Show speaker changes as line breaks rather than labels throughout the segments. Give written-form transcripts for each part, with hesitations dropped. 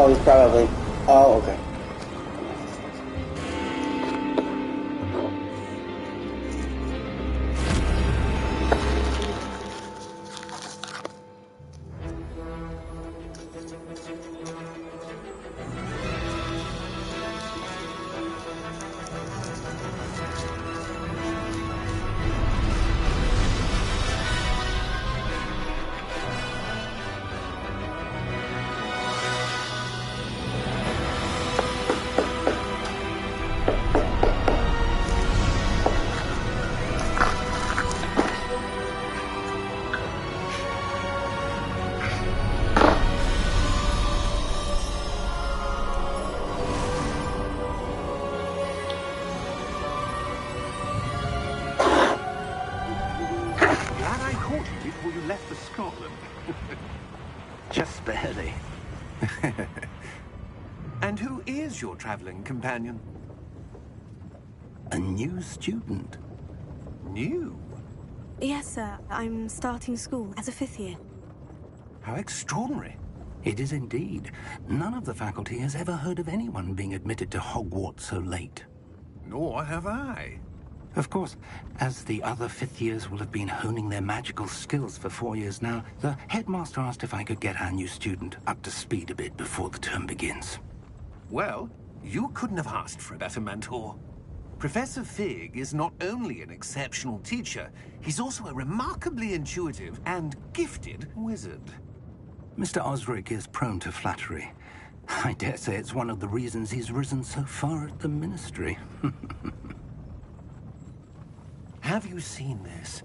Oh, he's probably... Oh, okay.
Just barely.
And who is your traveling companion?
A new student.
New?
Yes, sir. I'm starting school as a 5th year.
How extraordinary.
It is indeed. None of the faculty has ever heard of anyone being admitted to Hogwarts so late.
Nor have I.
Of course, as the other 5th years will have been honing their magical skills for 4 years now, the headmaster asked if I could get our new student up to speed a bit before the term begins.
Well, you couldn't have asked for a better mentor. Professor Fig is not only an exceptional teacher, he's also a remarkably intuitive and gifted wizard.
Mr. Osric is prone to flattery. I dare say it's one of the reasons he's risen so far at the Ministry.
Have you seen this?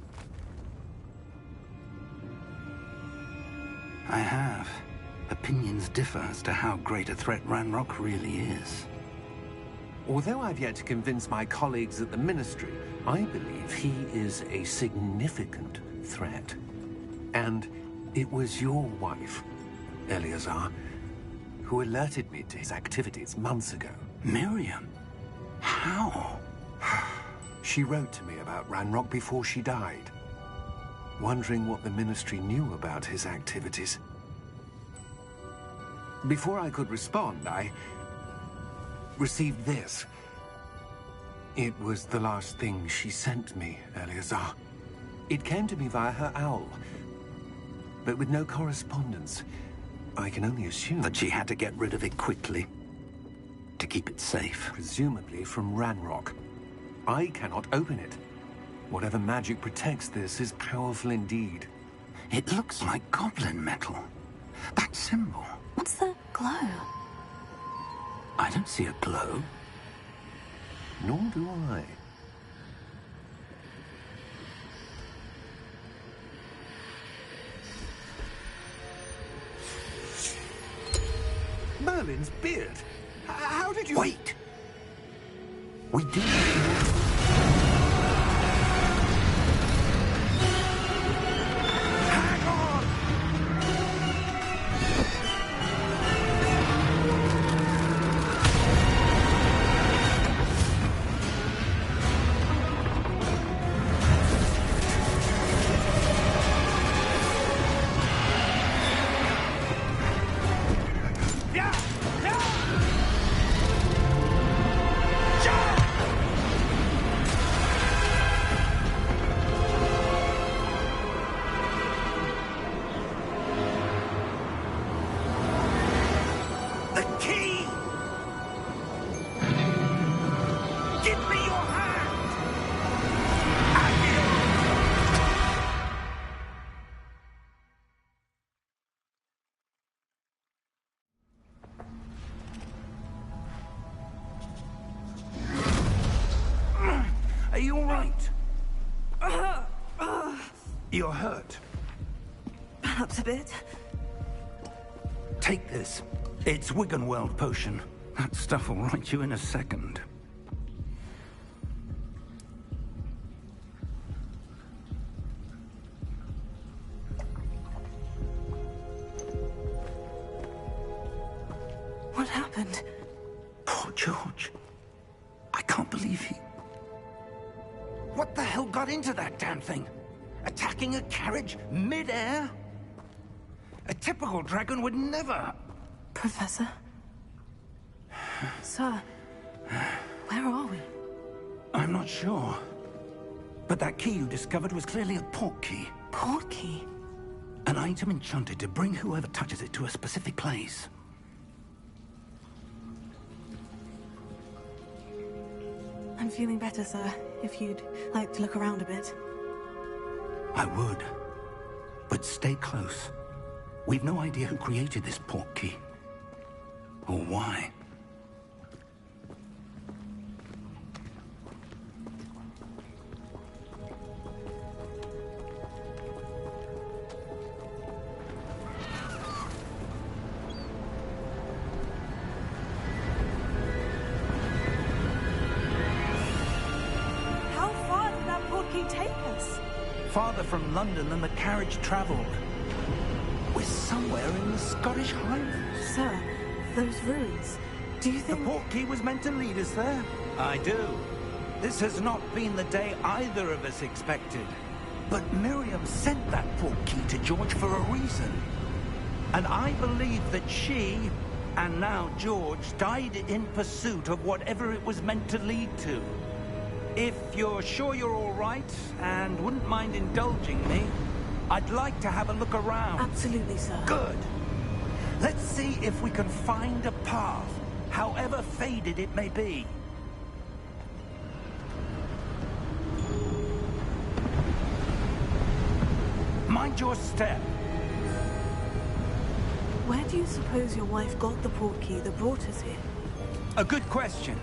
I have. Opinions differ as to how great a threat Ranrock really is.
Although I've yet to convince my colleagues at the Ministry, I believe he is a significant threat. And it was your wife, Eleazar, who alerted me to his activities months ago.
Miriam? How?
She wrote to me about Ranrock before she died, wondering what the Ministry knew about his activities. Before I could respond, I received this. It was the last thing she sent me, Eleazar. It came to me via her owl, but with no correspondence. I can only assume
that she had to get rid of it quickly, to keep it safe.
Presumably from Ranrock. I cannot open it. Whatever magic protects this is powerful indeed.
It looks like goblin metal. That symbol.
What's the glow?
I don't see a glow.
Nor do I. Merlin's beard. How did you...
Wait! We did. Are you all right? You're hurt.
Perhaps a bit.
Take this. It's Wiggenweld potion. That stuff will right you in a second.
What happened?
Poor George. I can't believe he... What the hell got into that damn thing? Attacking a carriage mid-air? A typical dragon would never...
Professor? Sir, where are we?
I'm not sure. But that key you discovered was clearly a port key.
Port key?
An item enchanted to bring whoever touches it to a specific place.
I'm feeling better, sir. If you'd like to look around a bit.
I would. But stay close. We've no idea who created this port key. Or why.
How far did that port key take us?
Farther from London than the carriage travelled. We're somewhere in the Scottish Highlands.
Sir, those ruins. Do you think...
The port key was meant to lead us there? I do. This has not been the day either of us expected. But Miriam sent that port key to George for a reason. And I believe that she, and now George, died in pursuit of whatever it was meant to lead to. If you're sure you're all right, and wouldn't mind indulging me, I'd like to have a look around.
Absolutely, sir.
Good. Let's see if we can find a path, however faded it may be. Mind your step.
Where do you suppose your wife got the port key that brought us here?
A good question.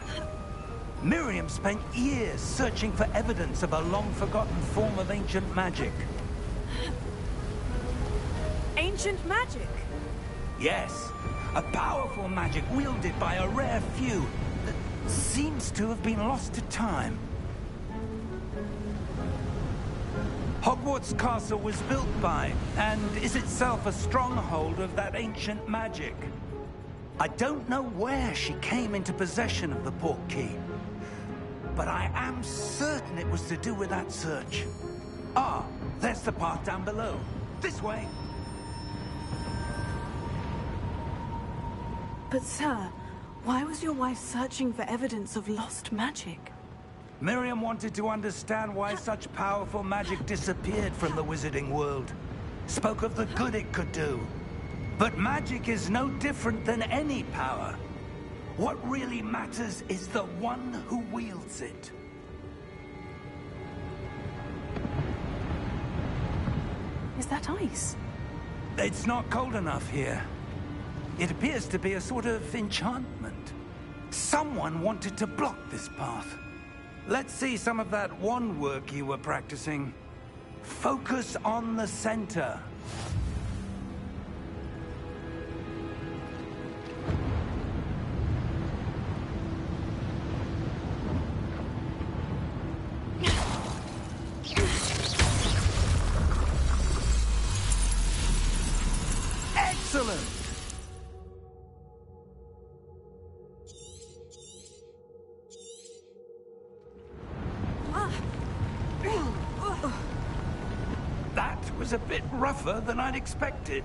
Miriam spent years searching for evidence of a long-forgotten form of ancient magic.
Ancient magic?
Yes, a powerful magic wielded by a rare few that seems to have been lost to time. Hogwarts Castle was built by, and is itself a stronghold of that ancient magic. I don't know where she came into possession of the port key, but I am certain it was to do with that search. Ah, there's the path down below. This way.
But sir, why was your wife searching for evidence of lost magic?
Miriam wanted to understand why such powerful magic disappeared from the wizarding world. Spoke of the good it could do. But magic is no different than any power. What really matters is the one who wields it.
Is that ice?
It's not cold enough here. It appears to be a sort of enchantment. Someone wanted to block this path. Let's see some of that wand work you were practicing. Focus on the center. Excellent! That was a bit rougher than I'd expected.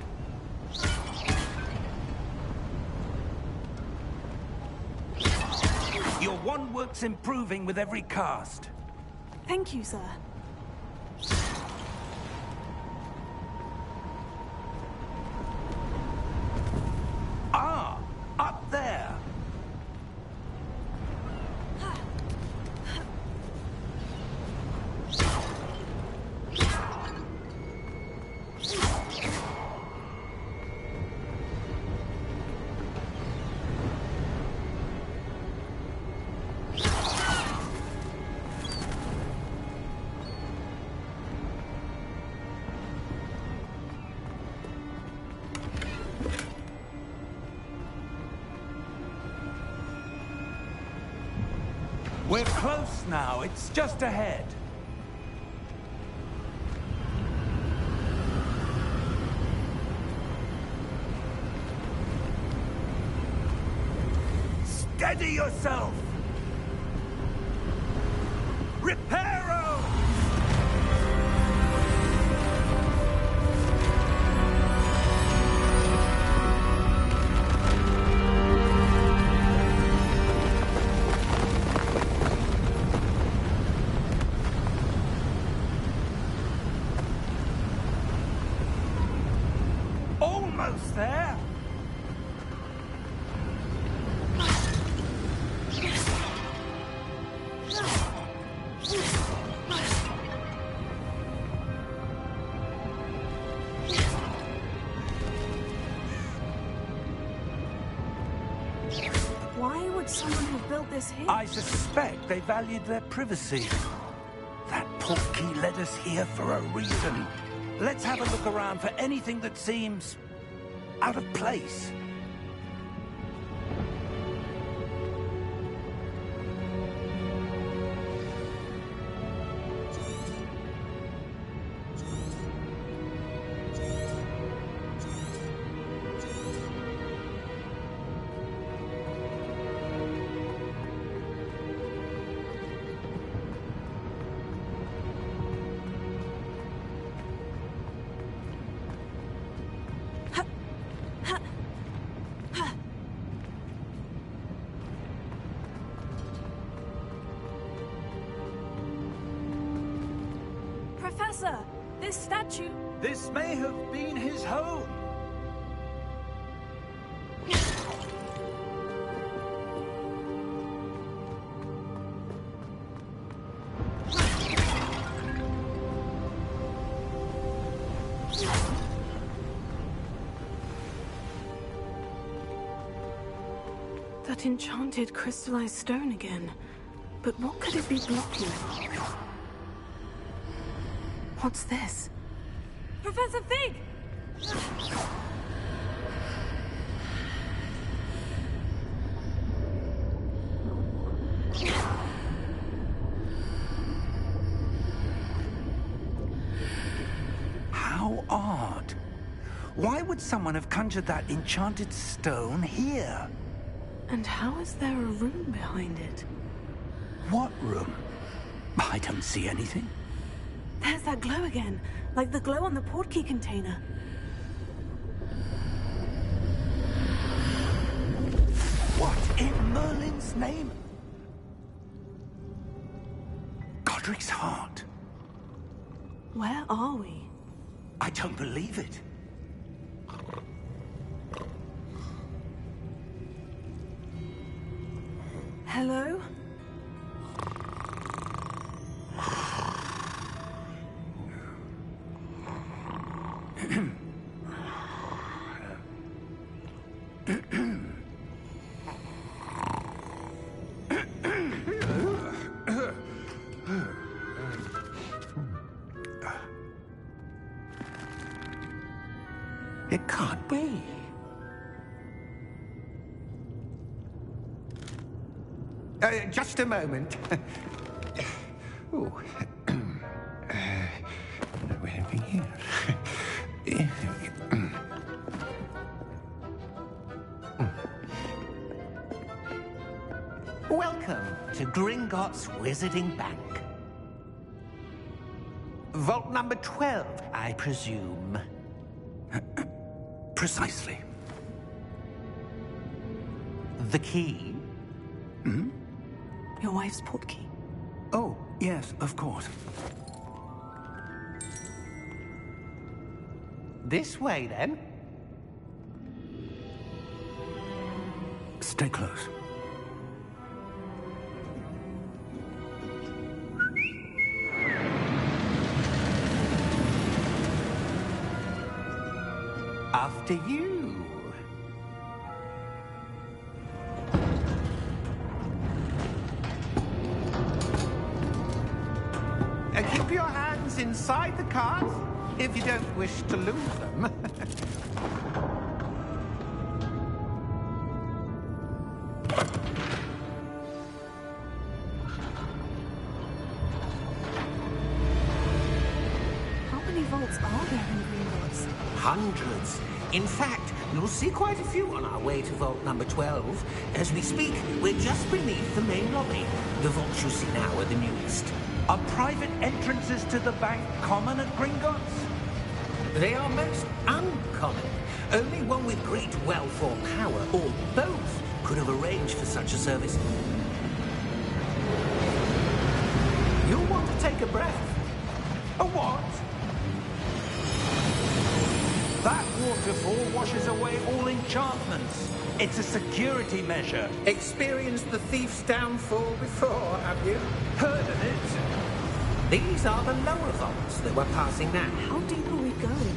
Your wand work's improving with every cast.
Thank you, sir.
Ah, up there. We're close now. It's just ahead. Steady yourself! Reparo!
someone who built this here?
I suspect they valued their privacy. That portkey led us here for a reason. Let's have a look around for anything that seems out of place.
Professor, this statue...
This may have been his home.
That enchanted crystallized stone again. But what could it be blocking? What's this? Professor Fig!
How odd. Why would someone have conjured that enchanted stone here?
And how is there a room behind it?
What room? I don't see anything.
There's that glow again, like the glow on the portkey container.
What in Merlin's name? Godric's heart.
Where are we?
I don't believe it.
Hello?
It can't be. Just a moment. Oh. Anything here?
Welcome to Gringotts Wizarding Bank. Vault number 12, I presume.
Precisely.
The key?
Your wife's portkey.
Oh, yes, of course.
This way, then.
Stay close.
After you. Keep your hands inside the cart if you don't wish to lose them.
How many vaults are there in Gringotts?
Hundreds. In fact, you'll see quite a few on our way to vault number 12. As we speak, we're just beneath the main lobby. The vaults you see now are the newest.
Are private entrances to the bank common at Gringotts?
They are most uncommon. Only one with great wealth or power, or both, could have arranged for such a service. You'll want to take a breath.
A what? That waterfall washes away all enchantments. It's a security measure.
Experienced the thief's downfall before, have you?
Heard of it?
These are the lower vaults that we're passing now.
How deep are we going?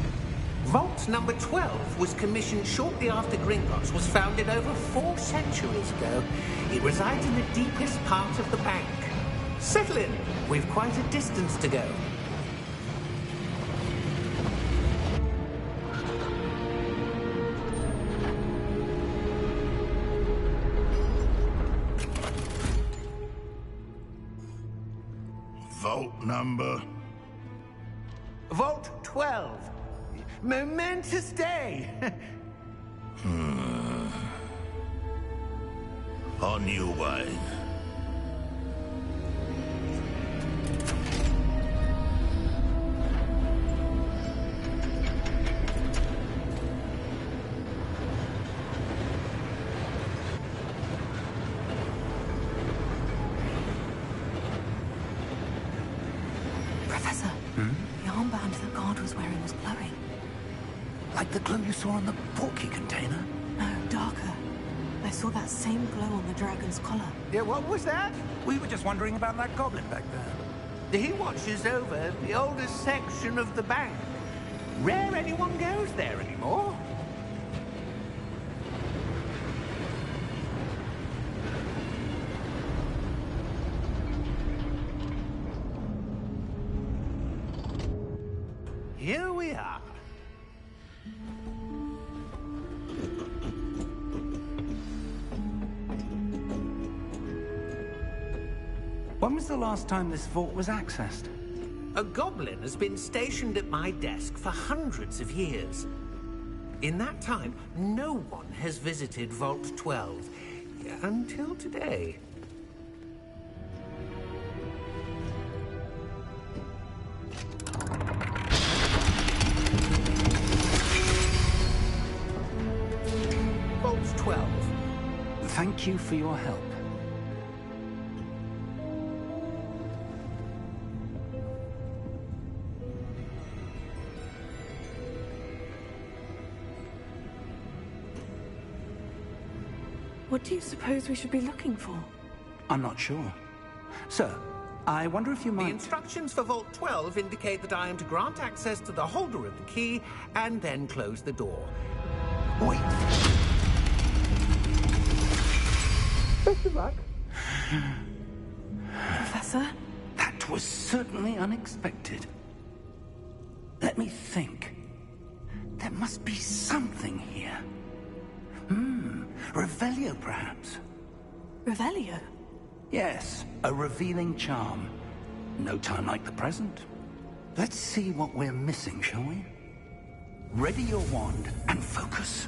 Vault number 12 was commissioned shortly after Gringotts was founded over 4 centuries ago. It resides in the deepest part of the bank. Settle in. We've quite a distance to go.
Vault number?
Vault 12. Momentous day.
On your way.
Professor, the armband that guard was wearing was glowing.
Like the glow you saw on the portkey container?
No, darker. I saw that same glow on the dragon's collar.
Yeah, what was that? We were just wondering about that goblin back there.
He watches over the oldest section of the bank. Rare anyone goes there anymore. Here we are.
When was the last time this vault was accessed?
A goblin has been stationed at my desk for hundreds of years. In that time, no one has visited Vault 12 until today. Vault 12.
Thank you for your help.
What do you suppose we should be looking for?
I'm not sure. Sir, I wonder if you
The
might...
instructions for Vault 12 indicate that I am to grant access to the holder of the key and then close the door.
Wait!
Best of luck.
Professor?
That was certainly unexpected. Let me think. There must be something here. Revelio, perhaps?
Revelio?
Yes, a revealing charm. No time like the present. Let's see what we're missing, shall we? Ready your wand and focus.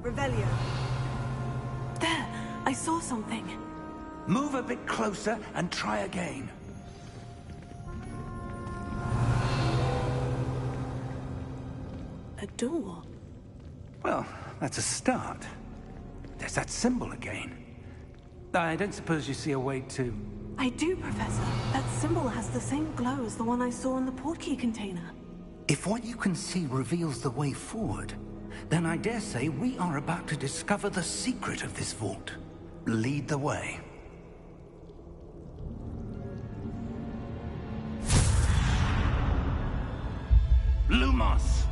Revelio. There! I saw something.
Move a bit closer and try again.
A door.
Well, that's a start. There's that symbol again. I don't suppose you see a way to...
I do, Professor. That symbol has the same glow as the one I saw in the portkey container.
If what you can see reveals the way forward, then I dare say we are about to discover the secret of this vault. Lead the way. Lumos!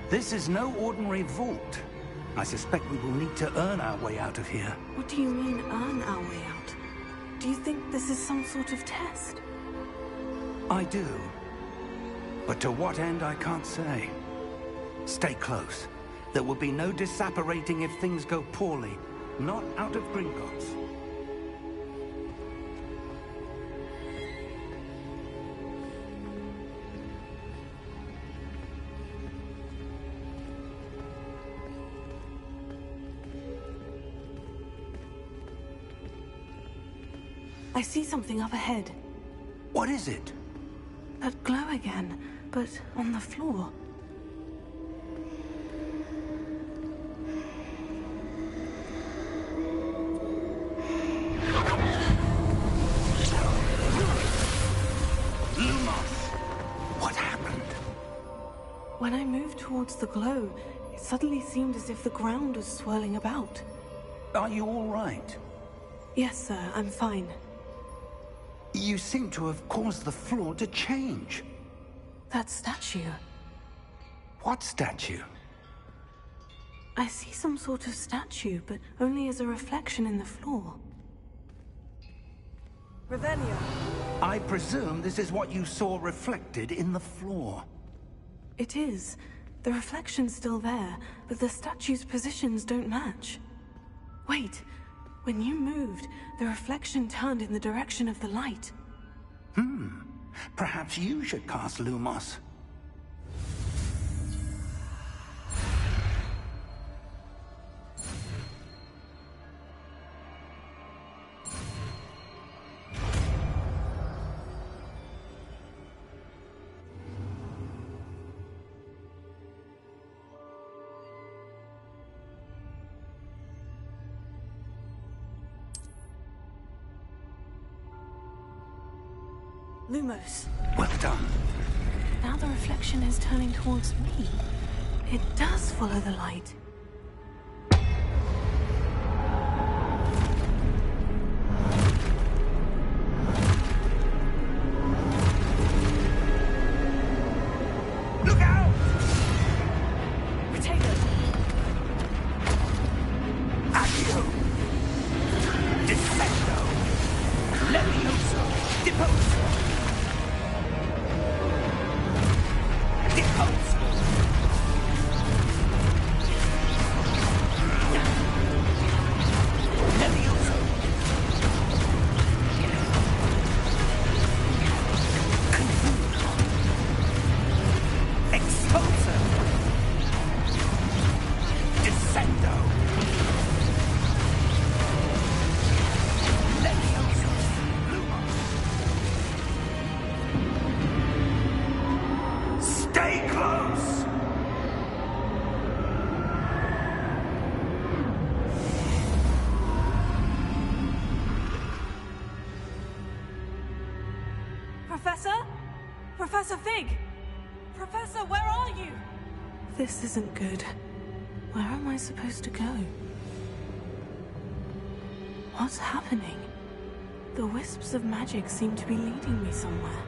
This is no ordinary vault. I suspect we will need to earn our way out of here.
What do you mean, earn our way out? Do you think this is some sort of test?
I do. But to what end, I can't say. Stay close. There will be no disapparating if things go poorly. Not out of Gringotts.
I see something up ahead.
What is it?
That glow again, but on the floor. towards the glow, it suddenly seemed as if the ground was swirling about.
Are you all right?
Yes, sir, I'm fine.
You seem to have caused the floor to change.
That statue.
What statue?
I see some sort of statue, but only as a reflection in the floor. Revelio.
I presume this is what you saw reflected in the floor.
It is. The reflection's still there, but the statue's positions don't match. Wait. When you moved, the reflection turned in the direction of the light.
Perhaps you should cast Lumos.
Lumos.
Well done.
Now the reflection is turning towards me. It does follow the light.
Look out!
Potato!
Accio! Defendo! Levioso! Deposo! Deposo! Levioso! Confuso! Expulso! Descendo! Levioso! Lumos! Stay close!
Professor? Professor Fig! Professor, where are you? This isn't good. Where am I supposed to go? What's happening? The wisps of magic seem to be leading me somewhere.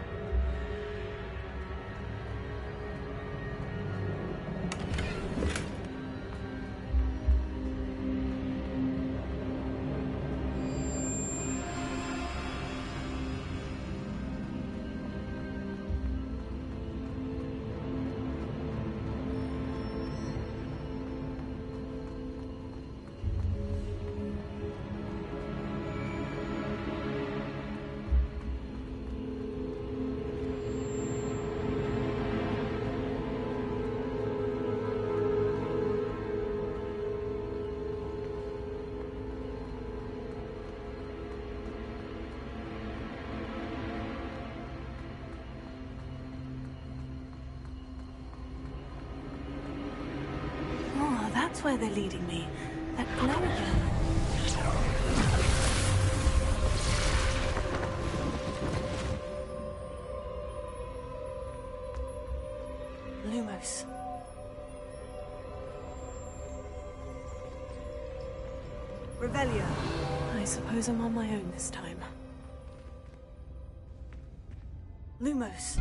Oh, that's where they're leading me. That glow again. Lumos. Revelio. I suppose I'm on my own this time. Lumos.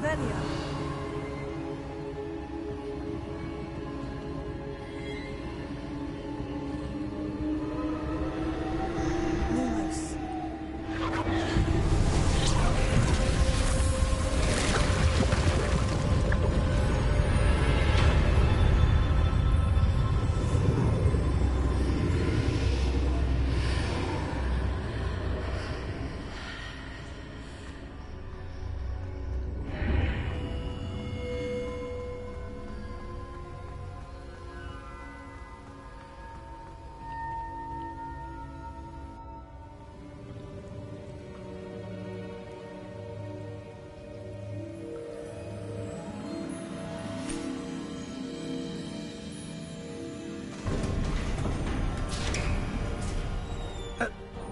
Revelio. Lumos.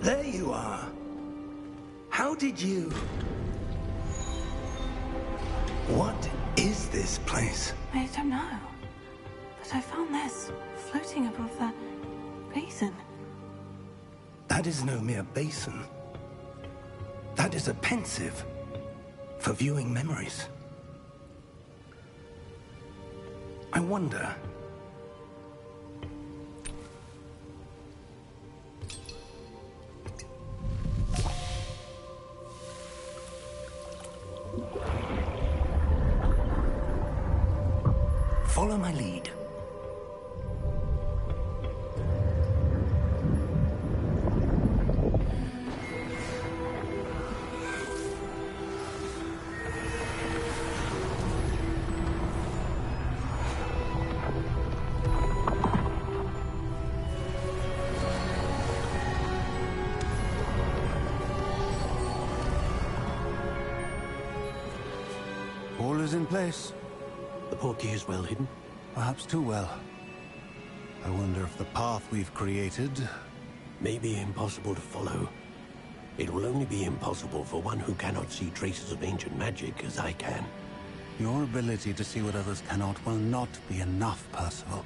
There you are. How did you... What is this place?
I don't know. But I found this floating above that basin.
That is no mere basin. That is a pensive for viewing memories. I wonder... Follow my lead.
All is in place.
The portkey is well hidden.
Perhaps too well. I wonder if the path we've created...
May be impossible to follow. It will only be impossible for one who cannot see traces of ancient magic as I can.
Your ability to see what others cannot will not be enough, Percival.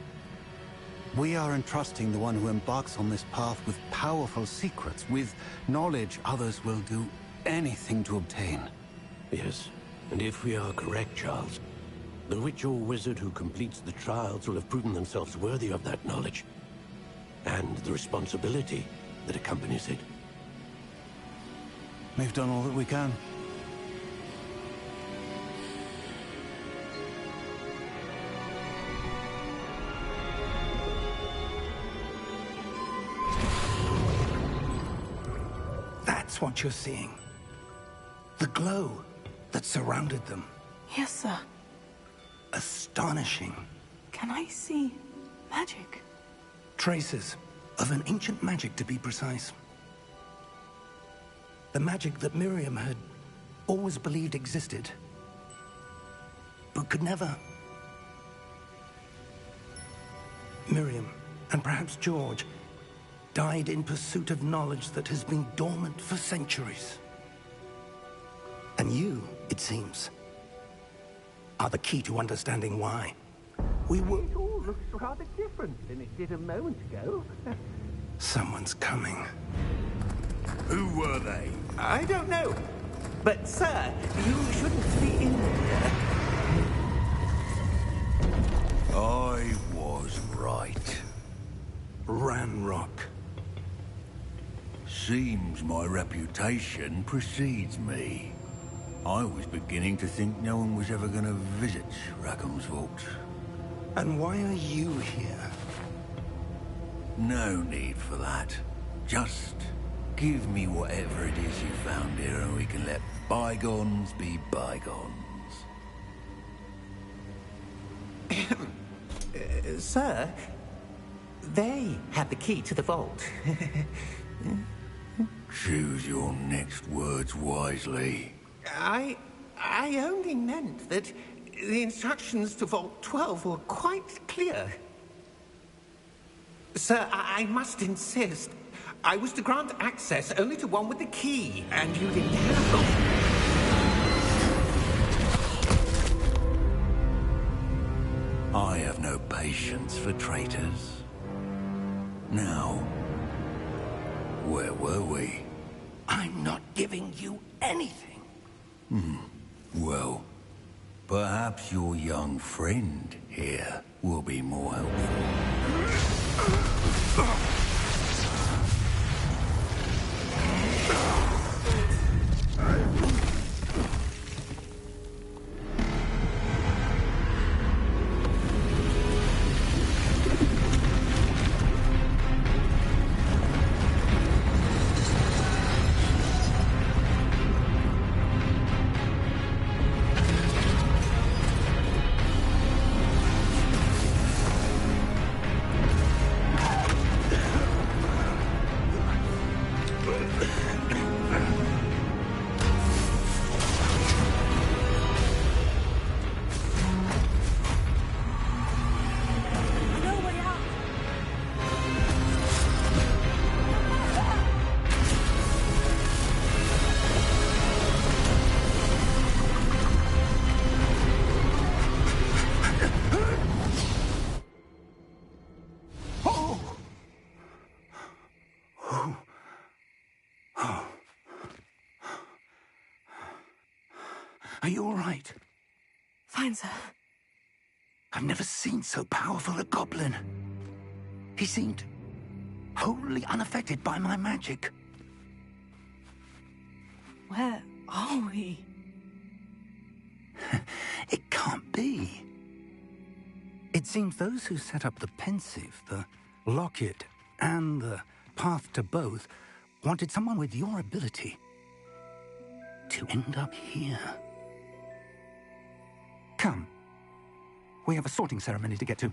We are entrusting the one who embarks on this path with powerful secrets, with knowledge others will do anything to obtain.
Yes, and if we are correct, Charles, the witch or wizard who completes the trials will have proven themselves worthy of that knowledge, and the responsibility that accompanies it.
We've done all that we can.
That's what you're seeing. The glow that surrounded them.
Yes, sir.
Astonishing.
Can I see magic?
Traces of an ancient magic, to be precise. The magic that Miriam had always believed existed, but could never. Miriam, and perhaps George, died in pursuit of knowledge that has been dormant for centuries. And you, it seems, are the key to understanding why. We were...
It all looks rather different than it did a moment ago.
Someone's coming.
Who were they?
I don't know. But, sir, you shouldn't be in here.
I was right.
Ranrock.
Seems my reputation precedes me. I was beginning to think no one was ever going to visit Rackham's vault.
And why are you here?
No need for that. Just give me whatever it is you found here and we can let bygones be bygones.
Sir, they had the key to the vault.
Choose your next words wisely.
I only meant that the instructions to Vault 12 were quite clear. Sir, I must insist. I was to grant access only to one with the key, and you didn't have them.
I have no patience for traitors. Now, where were we?
I'm not giving you anything.
Well, Perhaps your young friend here will be more helpful.
Are you all right?
Fine, sir.
I've never seen so powerful a goblin. He seemed wholly unaffected by my magic.
Where are we?
It can't be. It seems those who set up the pensive, the locket, and the path to both wanted someone with your ability to end up here. Come. We have a sorting ceremony to get to.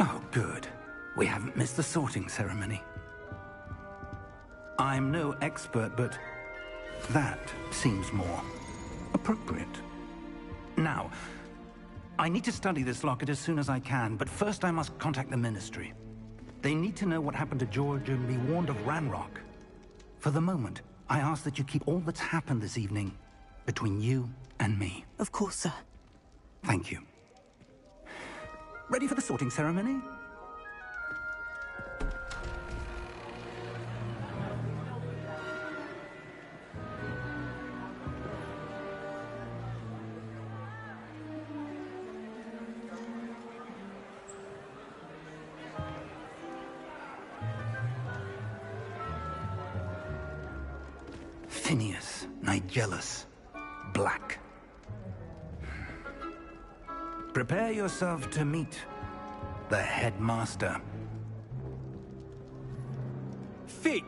Oh, good. We haven't missed the sorting ceremony. I'm no expert, but that seems more appropriate. Now, I need to study this locket as soon as I can, but first I must contact the Ministry. They need to know what happened to George and be warned of Ranrock. For the moment, I ask that you keep all that's happened this evening between you and me.
Of course, sir.
Thank you. Ready for the sorting ceremony? Phineas, Nigellus, Black. Prepare yourself to meet the headmaster.
Fig,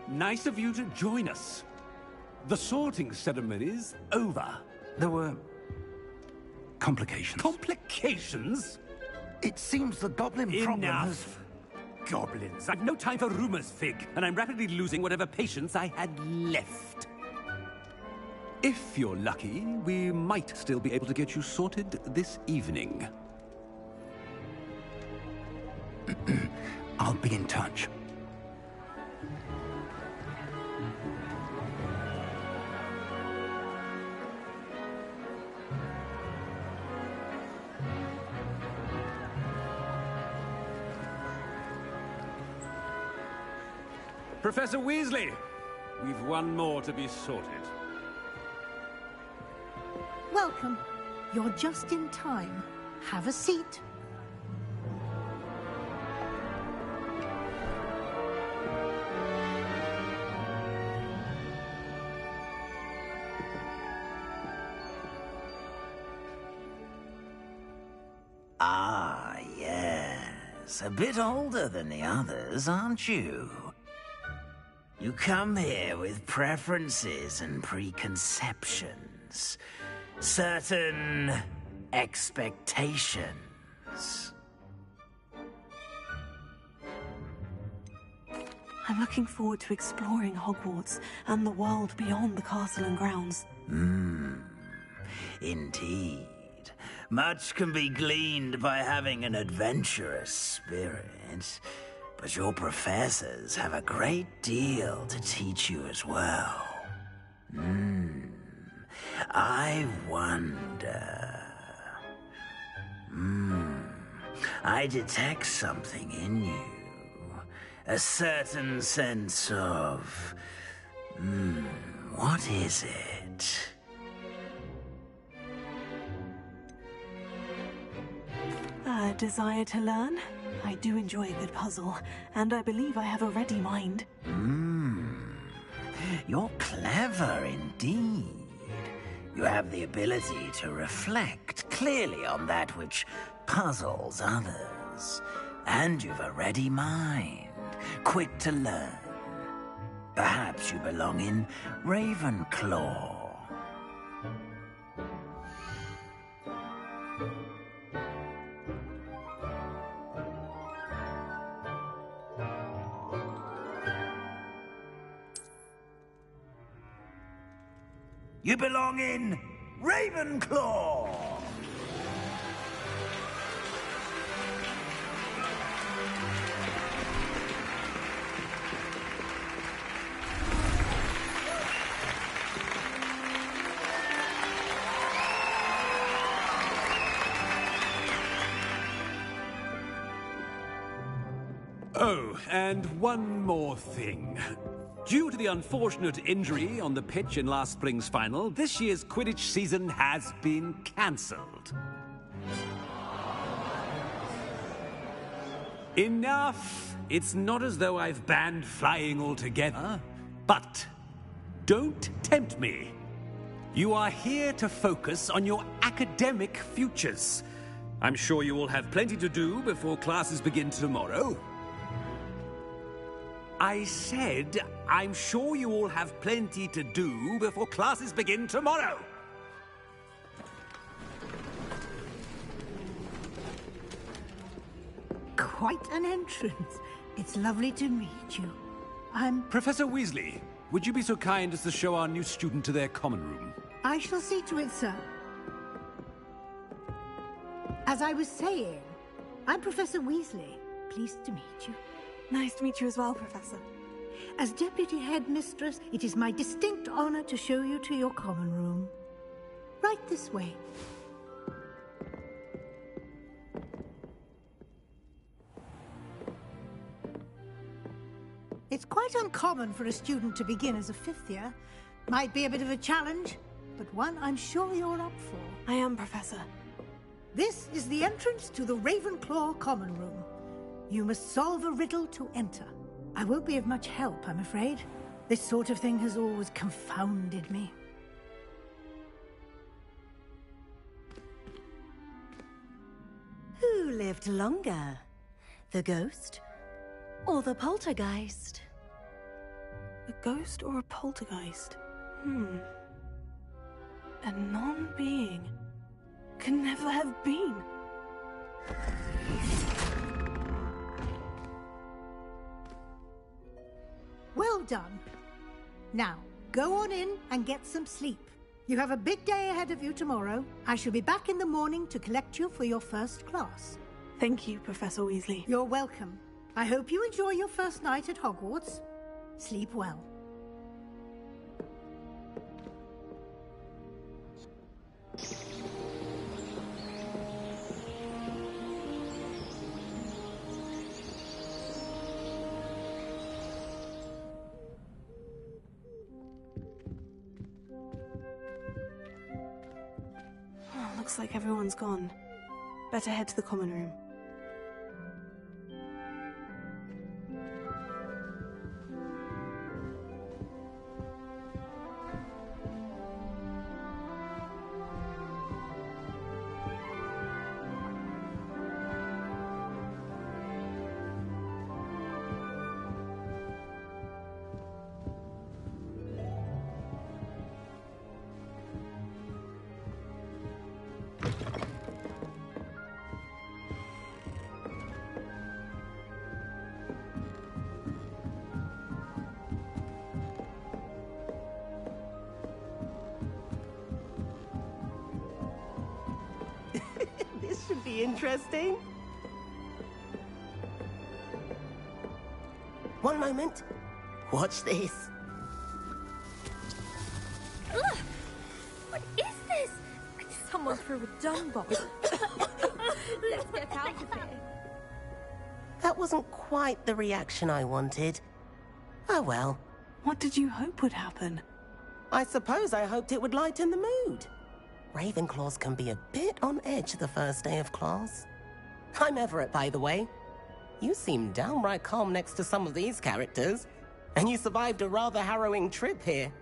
nice of you to join us. The sorting ceremony's over.
There were complications.
Complications?
It seems the goblin problem has...
Enough. Goblins. I've no time for rumors, Fig, and I'm rapidly losing whatever patience I had left. If you're lucky, we might still be able to get you sorted this evening.
I'll be in touch.
Professor Weasley, we've one more to be sorted.
Welcome. You're just in time. Have a seat.
Ah, yes. A bit older than the others, aren't you? You come here with preferences and preconceptions. Certain expectations.
I'm looking forward to exploring Hogwarts and the world beyond the castle and grounds.
Indeed. Much can be gleaned by having an adventurous spirit, but your professors have a great deal to teach you as well. I wonder... I detect something in you. A certain sense of... what is it?
A desire to learn? I do enjoy a good puzzle, and I believe I have a ready mind.
You're clever indeed. You have the ability to reflect clearly on that which puzzles others. And you've a ready mind, quick to learn. Perhaps you belong in Ravenclaw. You belong in Ravenclaw!
Oh, and one more thing. Due to the unfortunate injury on the pitch in last spring's final, this year's Quidditch season has been cancelled. Enough! It's not as though I've banned flying altogether. But don't tempt me. You are here to focus on your academic futures. I'm sure you will have plenty to do before classes begin tomorrow. I said, I'm sure you all have plenty to do before classes begin tomorrow.
Quite an entrance. It's lovely to meet you.
Professor Weasley, would you be so kind as to show our new student to their common room?
I shall see to it, sir. As I was saying, I'm Professor Weasley. Pleased to meet you.
Nice to meet you as well, Professor.
As Deputy Headmistress, it is my distinct honor to show you to your common room. Right this way. It's quite uncommon for a student to begin as a fifth year. Might be a bit of a challenge, but one I'm sure you're up for.
I am, Professor.
This is the entrance to the Ravenclaw common room. You must solve a riddle to enter. I won't be of much help, I'm afraid. This sort of thing has always confounded me.
Who lived longer? The ghost or the poltergeist?
A ghost or a poltergeist? A non-being can never have been.
Well done. Now, go on in and get some sleep. You have a big day ahead of you tomorrow. I shall be back in the morning to collect you for your first class.
Thank you, Professor Weasley.
You're welcome. I hope you enjoy your first night at Hogwarts. Sleep well.
Looks like everyone's gone. Better head to the common room.
This should be interesting. One moment. Watch this.
Ugh! What is this? Someone threw a dung bomb. Let's get out of here.
That wasn't quite the reaction I wanted. Oh well.
What did you hope would happen?
I suppose I hoped it would lighten the mood. Ravenclaws can be a bit on edge the first day of class. I'm Everett, by the way. You seem downright calm next to some of these characters, and you survived a rather harrowing trip here.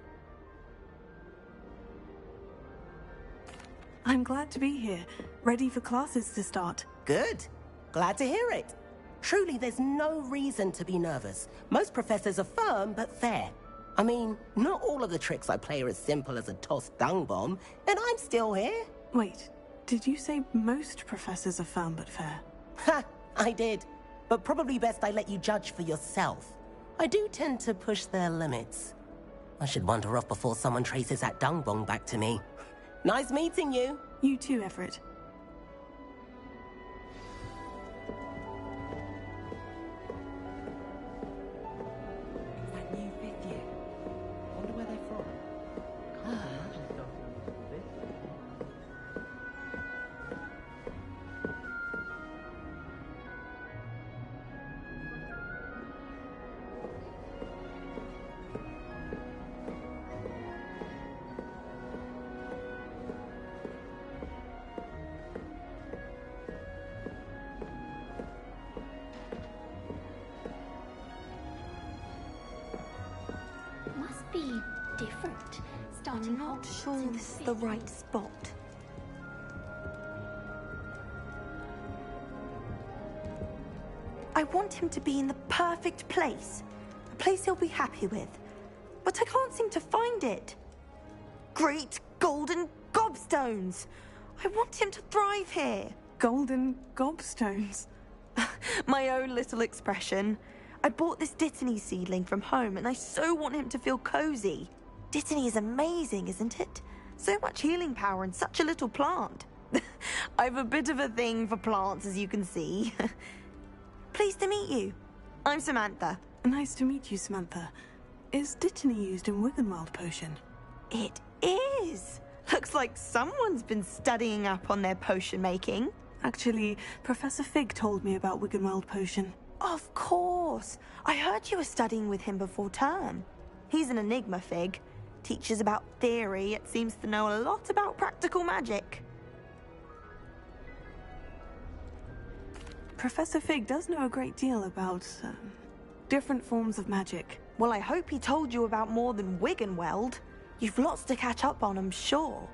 I'm glad to be here, ready for classes to start.
Good. Glad to hear it. Truly, there's no reason to be nervous. Most professors are firm but fair. I mean, not all of the tricks I play are as simple as a tossed dung bomb, and I'm still here.
Wait, did you say most professors are firm but fair?
Ha! I did. But probably best I let you judge for yourself. I do tend to push their limits. I should wander off before someone traces that dung bomb back to me. Nice meeting you.
You too, Everett.
Be different. Starting
I'm not sure this is the right spot. I want him to be in the perfect place. A place he'll be happy with. But I can't seem to find it. Great golden gobstones! I want him to thrive here.
Golden gobstones?
My own little expression. I bought this Dittany seedling from home, and I so want him to feel cozy. Dittany is amazing, isn't it? So much healing power in such a little plant. I've a bit of a thing for plants, as you can see. Pleased to meet you. I'm Samantha.
Nice to meet you, Samantha. Is Dittany used in Wiggenweld potion?
It is. Looks like someone's been studying up on their potion making.
Actually, Professor Fig told me about Wiggenweld potion.
Of course. I heard you were studying with him before term. He's an enigma, Fig. Teaches about theory, yet seems to know a lot about practical magic.
Professor Fig does know a great deal about different forms of magic.
Well, I hope he told you about more than Wiggenweld. You've lots to catch up on, I'm sure.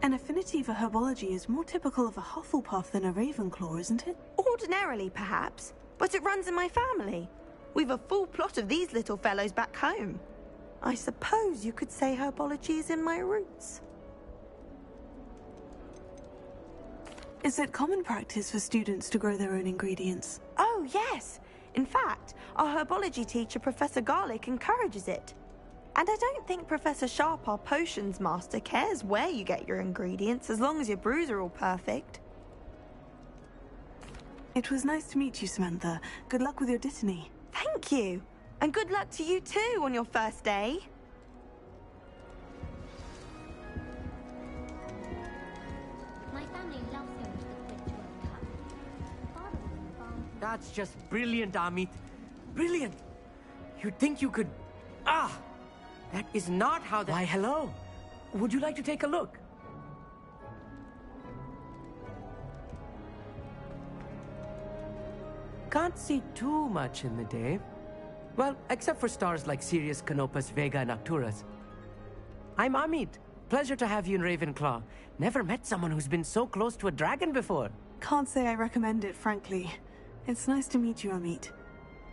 An affinity for herbology is more typical of a Hufflepuff than a Ravenclaw, isn't it?
Ordinarily, perhaps, but it runs in my family. We've a full plot of these little fellows back home. I suppose you could say herbology is in my roots.
Is it common practice for students to grow their own ingredients?
Oh, yes. In fact, our herbology teacher, Professor Garlick, encourages it. And I don't think Professor Sharp, our potions master, cares where you get your ingredients, as long as your brews are all perfect.
It was nice to meet you, Samantha. Good luck with your Dittany.
Thank you. And good luck to you too on your first day.
My family loves him with the Grinch World Cup. Father was in the farm.
That's just brilliant, Amit. Brilliant. You'd think you could Ah! That is not how the... Why, hello. Would you like to take a look? Can't see too much in the day. Well, except for stars like Sirius, Canopus, Vega, and Arcturus. I'm Amit. Pleasure to have you in Ravenclaw. Never met someone who's been so close to a dragon before.
Can't say I recommend it, frankly. It's nice to meet you, Amit.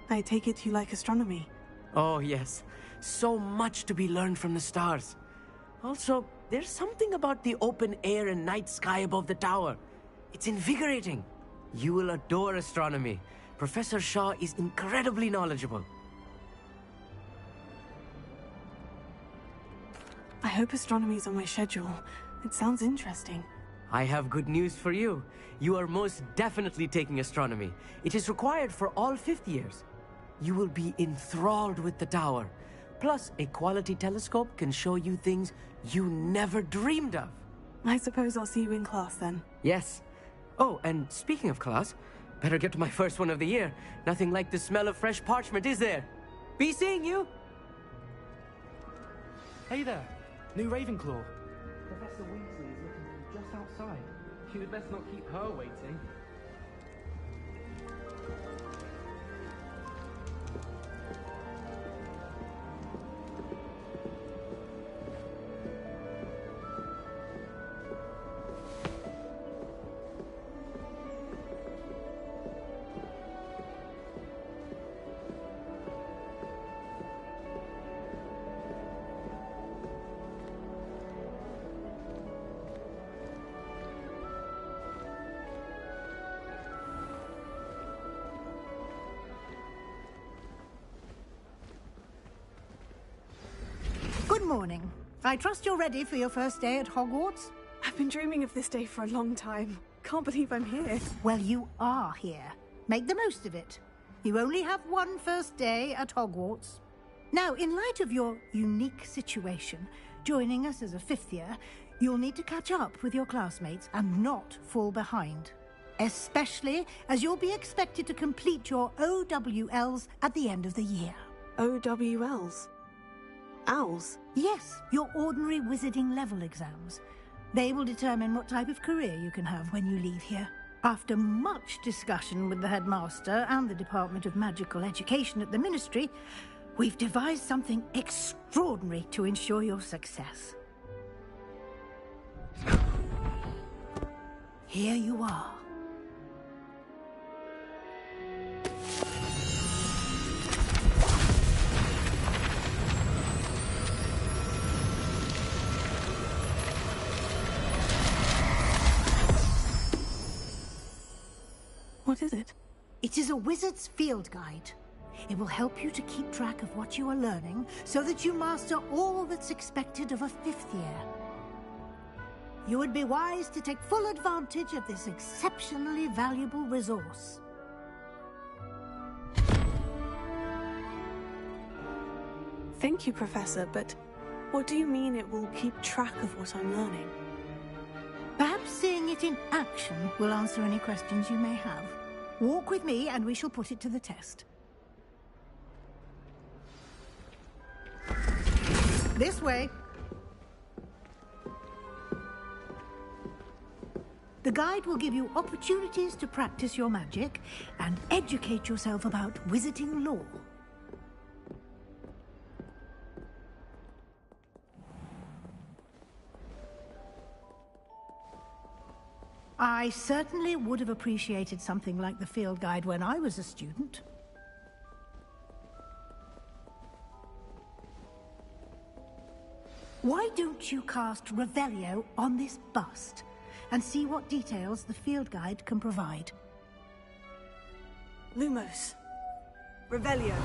I take it you like astronomy.
Oh, yes. So much to be learned from the stars. Also, there's something about the open air and night sky above the tower. It's invigorating. You will adore astronomy. Professor Shaw is incredibly knowledgeable.
I hope astronomy's on my schedule. It sounds interesting.
I have good news for you. You are most definitely taking astronomy. It is required for all 5th years. You will be enthralled with the tower. Plus, a quality telescope can show you things you never dreamed of.
I suppose I'll see you in class then.
Yes. Oh, and speaking of class, better get to my first one of the year. Nothing like the smell of fresh parchment, is there? Be seeing you!
Hey there, new Ravenclaw. Professor Weasley is looking for you just outside. You'd best not keep her waiting.
Good morning. I trust you're ready for your first day at Hogwarts?
I've been dreaming of this day for a long time. Can't believe I'm here.
Well, you are here. Make the most of it. You only have one first day at Hogwarts. Now, in light of your unique situation, joining us as a 5th year, you'll need to catch up with your classmates and not fall behind. Especially as you'll be expected to complete your OWLs at the end of the year.
OWLs? Owls?
Yes, your ordinary wizarding level exams. They will determine what type of career you can have when you leave here. After much discussion with the headmaster and the Department of Magical Education at the Ministry, we've devised something extraordinary to ensure your success. Here you are.
What is it?
It is a wizard's field guide. It will help you to keep track of what you are learning so that you master all that's expected of a 5th year. You would be wise to take full advantage of this exceptionally valuable resource.
Thank you, Professor, but what do you mean it will keep track of what I'm learning?
Perhaps seeing it in action will answer any questions you may have. Walk with me and we shall put it to the test. This way. The guide will give you opportunities to practice your magic and educate yourself about wizarding lore. I certainly would have appreciated something like the field guide when I was a student. Why don't you cast Revelio on this bust and see what details the field guide can provide?
Lumos. Revelio.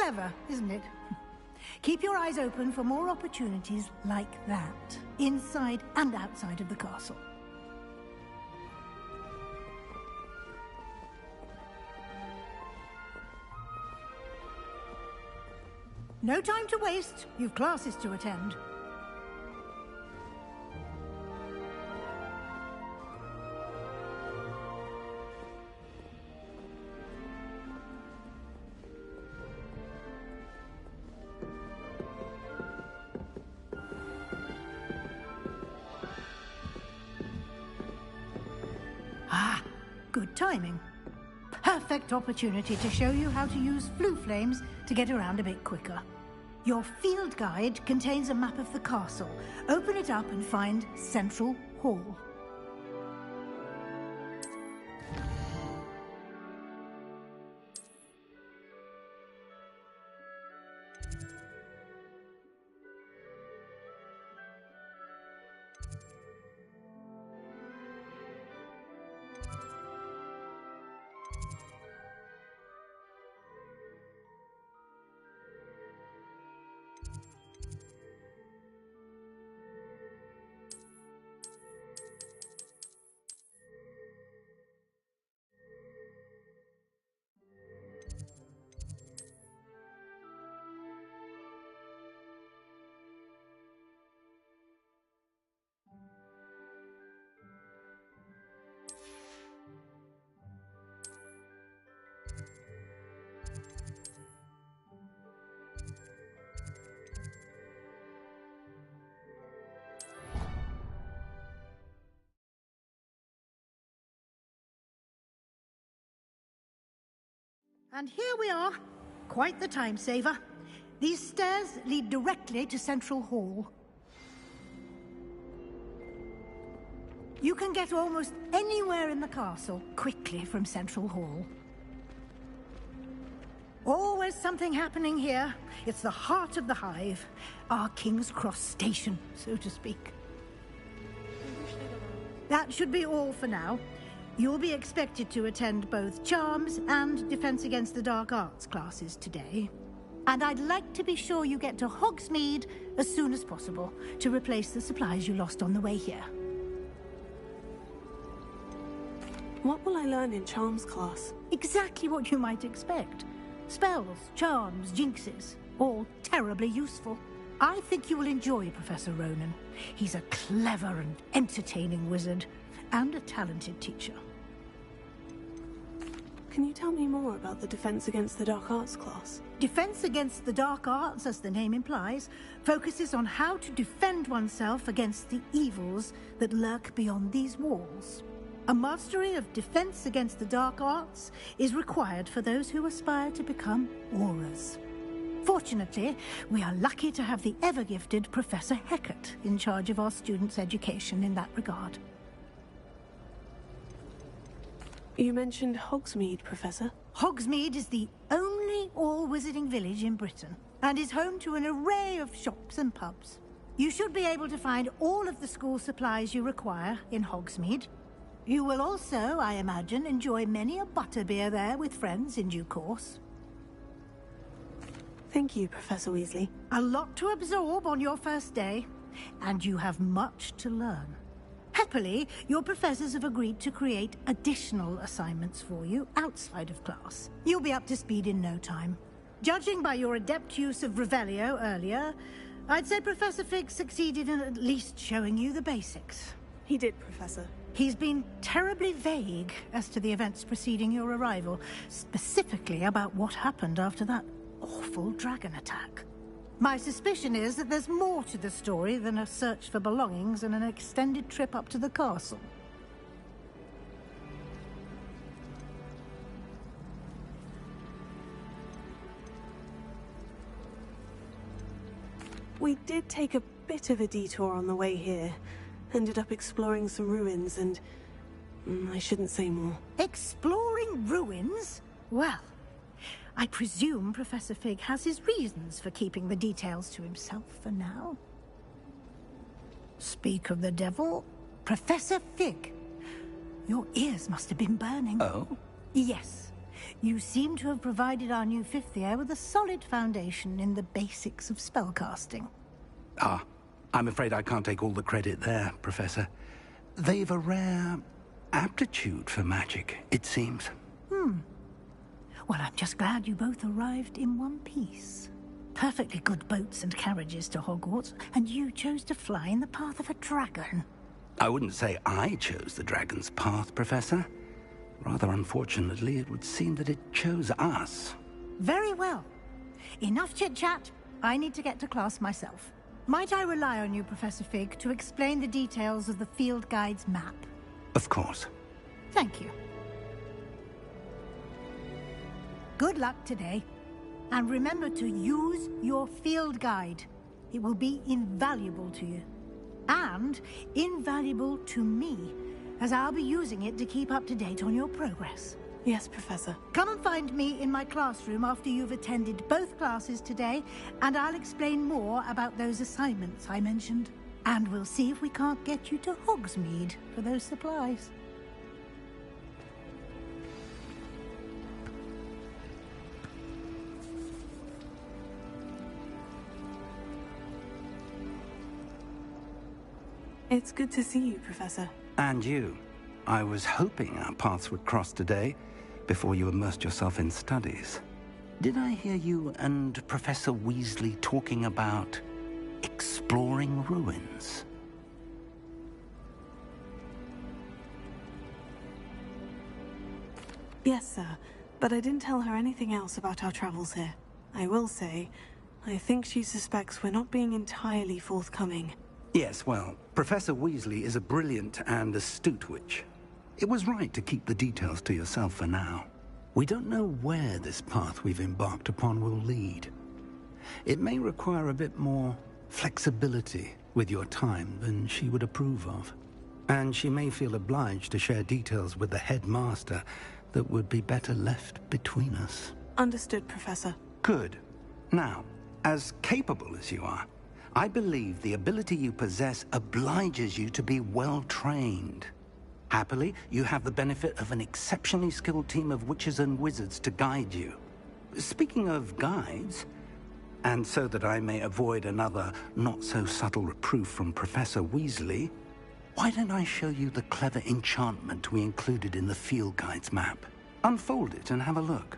Clever, isn't it? Keep your eyes open for more opportunities like that, inside and outside of the castle. No time to waste. You've classes to attend. Ah, good timing. Perfect opportunity to show you how to use flue flames to get around a bit quicker. Your field guide contains a map of the castle. Open it up and find Central Hall. And here we are. Quite the time saver. These stairs lead directly to Central Hall. You can get almost anywhere in the castle quickly from Central Hall. Always something happening here. It's the heart of the Hive. Our King's Cross station, so to speak. That should be all for now. You'll be expected to attend both Charms and Defense Against the Dark Arts classes today. And I'd like to be sure you get to Hogsmeade as soon as possible to replace the supplies you lost on the way here.
What will I learn in Charms class?
Exactly what you might expect. Spells, charms, jinxes, all terribly useful. I think you will enjoy Professor Ronan. He's a clever and entertaining wizard, and a talented teacher.
Can you tell me more about the Defense Against the Dark Arts class?
Defense Against the Dark Arts, as the name implies, focuses on how to defend oneself against the evils that lurk beyond these walls. A mastery of Defense Against the Dark Arts is required for those who aspire to become Aurors. Fortunately, we are lucky to have the ever-gifted Professor Hecat in charge of our students' education in that regard.
You mentioned Hogsmeade, Professor.
Hogsmeade is the only all-wizarding village in Britain, and is home to an array of shops and pubs. You should be able to find all of the school supplies you require in Hogsmeade. You will also, I imagine, enjoy many a butterbeer there with friends in due course.
Thank you, Professor Weasley.
A lot to absorb on your first day, and you have much to learn. Happily, your professors have agreed to create additional assignments for you outside of class. You'll be up to speed in no time. Judging by your adept use of Revelio earlier, I'd say Professor Fig succeeded in at least showing you the basics.
He did, Professor.
He's been terribly vague as to the events preceding your arrival, specifically about what happened after that awful dragon attack. My suspicion is that there's more to the story than a search for belongings and an extended trip up to the castle.
We did take a bit of a detour on the way here. Ended up exploring some ruins and... I shouldn't say more.
Exploring ruins? Well, I presume Professor Fig has his reasons for keeping the details to himself for now. Speak of the devil, Professor Fig. Your ears must have been burning.
Oh?
Yes. You seem to have provided our new fifth year with a solid foundation in the basics of spellcasting.
Ah, I'm afraid I can't take all the credit there, Professor. They've a rare aptitude for magic, it seems.
Well, I'm just glad you both arrived in one piece. Perfectly good boats and carriages to Hogwarts, and you chose to fly in the path of a dragon.
I wouldn't say I chose the dragon's path, Professor. Rather unfortunately, it would seem that it chose us.
Very well. Enough chit-chat. I need to get to class myself. Might I rely on you, Professor Fig, to explain the details of the field guide's map?
Of course.
Thank you. Good luck today. And remember to use your field guide. It will be invaluable to you. And invaluable to me, as I'll be using it to keep up to date on your progress.
Yes, Professor.
Come and find me in my classroom after you've attended both classes today, and I'll explain more about those assignments I mentioned. And we'll see if we can't get you to Hogsmeade for those supplies.
It's good to see you, Professor.
And you. I was hoping our paths would cross today, before you immersed yourself in studies. Did I hear you and Professor Weasley talking about exploring ruins?
Yes, sir. But I didn't tell her anything else about our travels here. I will say, I think she suspects we're not being entirely forthcoming.
Yes, well, Professor Weasley is a brilliant and astute witch. It was right to keep the details to yourself for now. We don't know where this path we've embarked upon will lead. It may require a bit more flexibility with your time than she would approve of. And she may feel obliged to share details with the headmaster that would be better left between us.
Understood, Professor.
Good. Now, as capable as you are, I believe the ability you possess obliges you to be well-trained. Happily, you have the benefit of an exceptionally skilled team of witches and wizards to guide you. Speaking of guides, and so that I may avoid another not-so-subtle reproof from Professor Weasley, why don't I show you the clever enchantment we included in the field guide's map? Unfold it and have a look.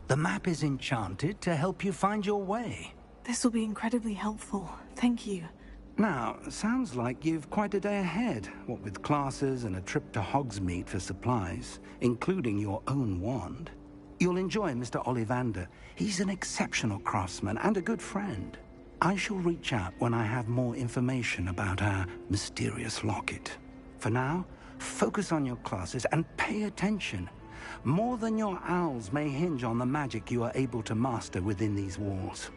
The map is enchanted to help you find your way.
This will be incredibly helpful. Thank you.
Now, sounds like you've quite a day ahead, what with classes and a trip to Hogsmeade for supplies, including your own wand. You'll enjoy Mr. Ollivander. He's an exceptional craftsman and a good friend. I shall reach out when I have more information about our mysterious locket. For now, focus on your classes and pay attention. More than your owls may hinge on the magic you are able to master within these walls.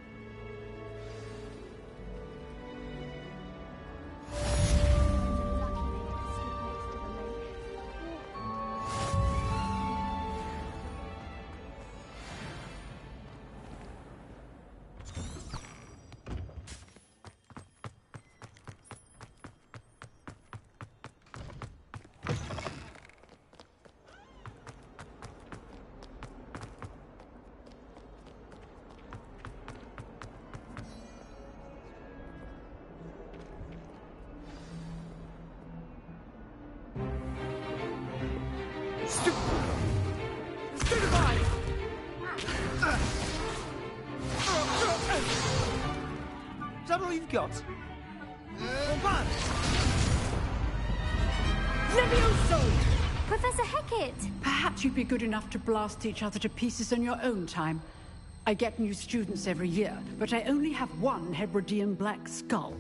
Is that all you've got?
Levioso! Professor Hecat!
Perhaps you'd be good enough to blast each other to pieces in your own time. I get new students every year, but I only have one Hebridean black skull.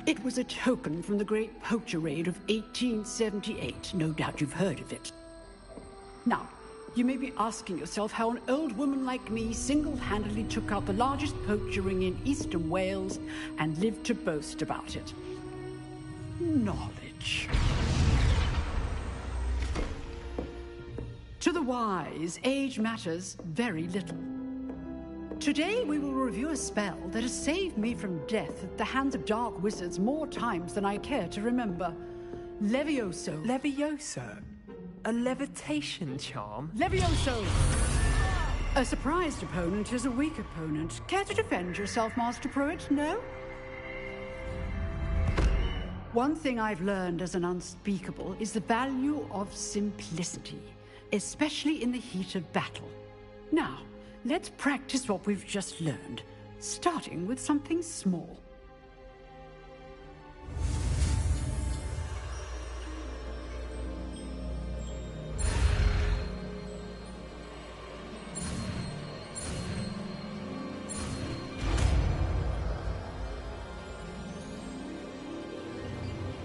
It was a token from the Great Poacher Raid of 1878. No doubt you've heard of it. Now, you may be asking yourself how an old woman like me single-handedly took out the largest poacher ring in eastern Wales and lived to boast about it. Knowledge. To the wise, age matters very little. Today we will review a spell that has saved me from death at the hands of dark wizards more times than I care to remember. Levioso.
Levioso? A levitation charm?
Levioso! A surprised opponent is a weak opponent. Care to defend yourself, Master Pruitt? No? One thing I've learned as an unspeakable is the value of simplicity, especially in the heat of battle. Now, let's practice what we've just learned, starting with something small.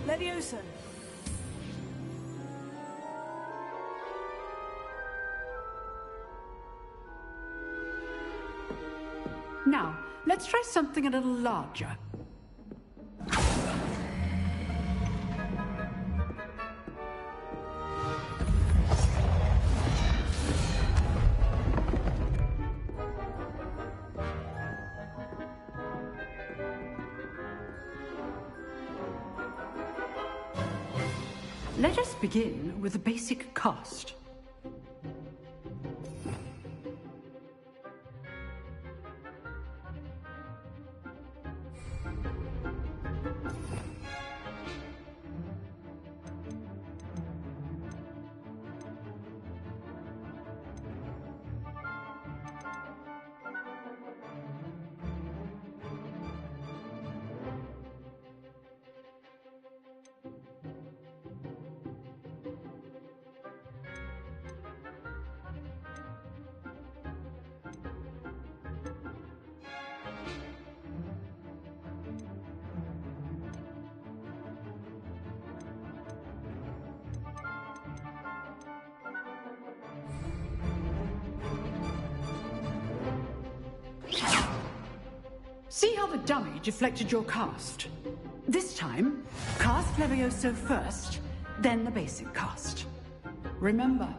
Levioso.
Now, let's try something a little larger. Let us begin with the basic cast. See how the dummy deflected your cast? This time, cast Levioso first, then the basic cast. Remember,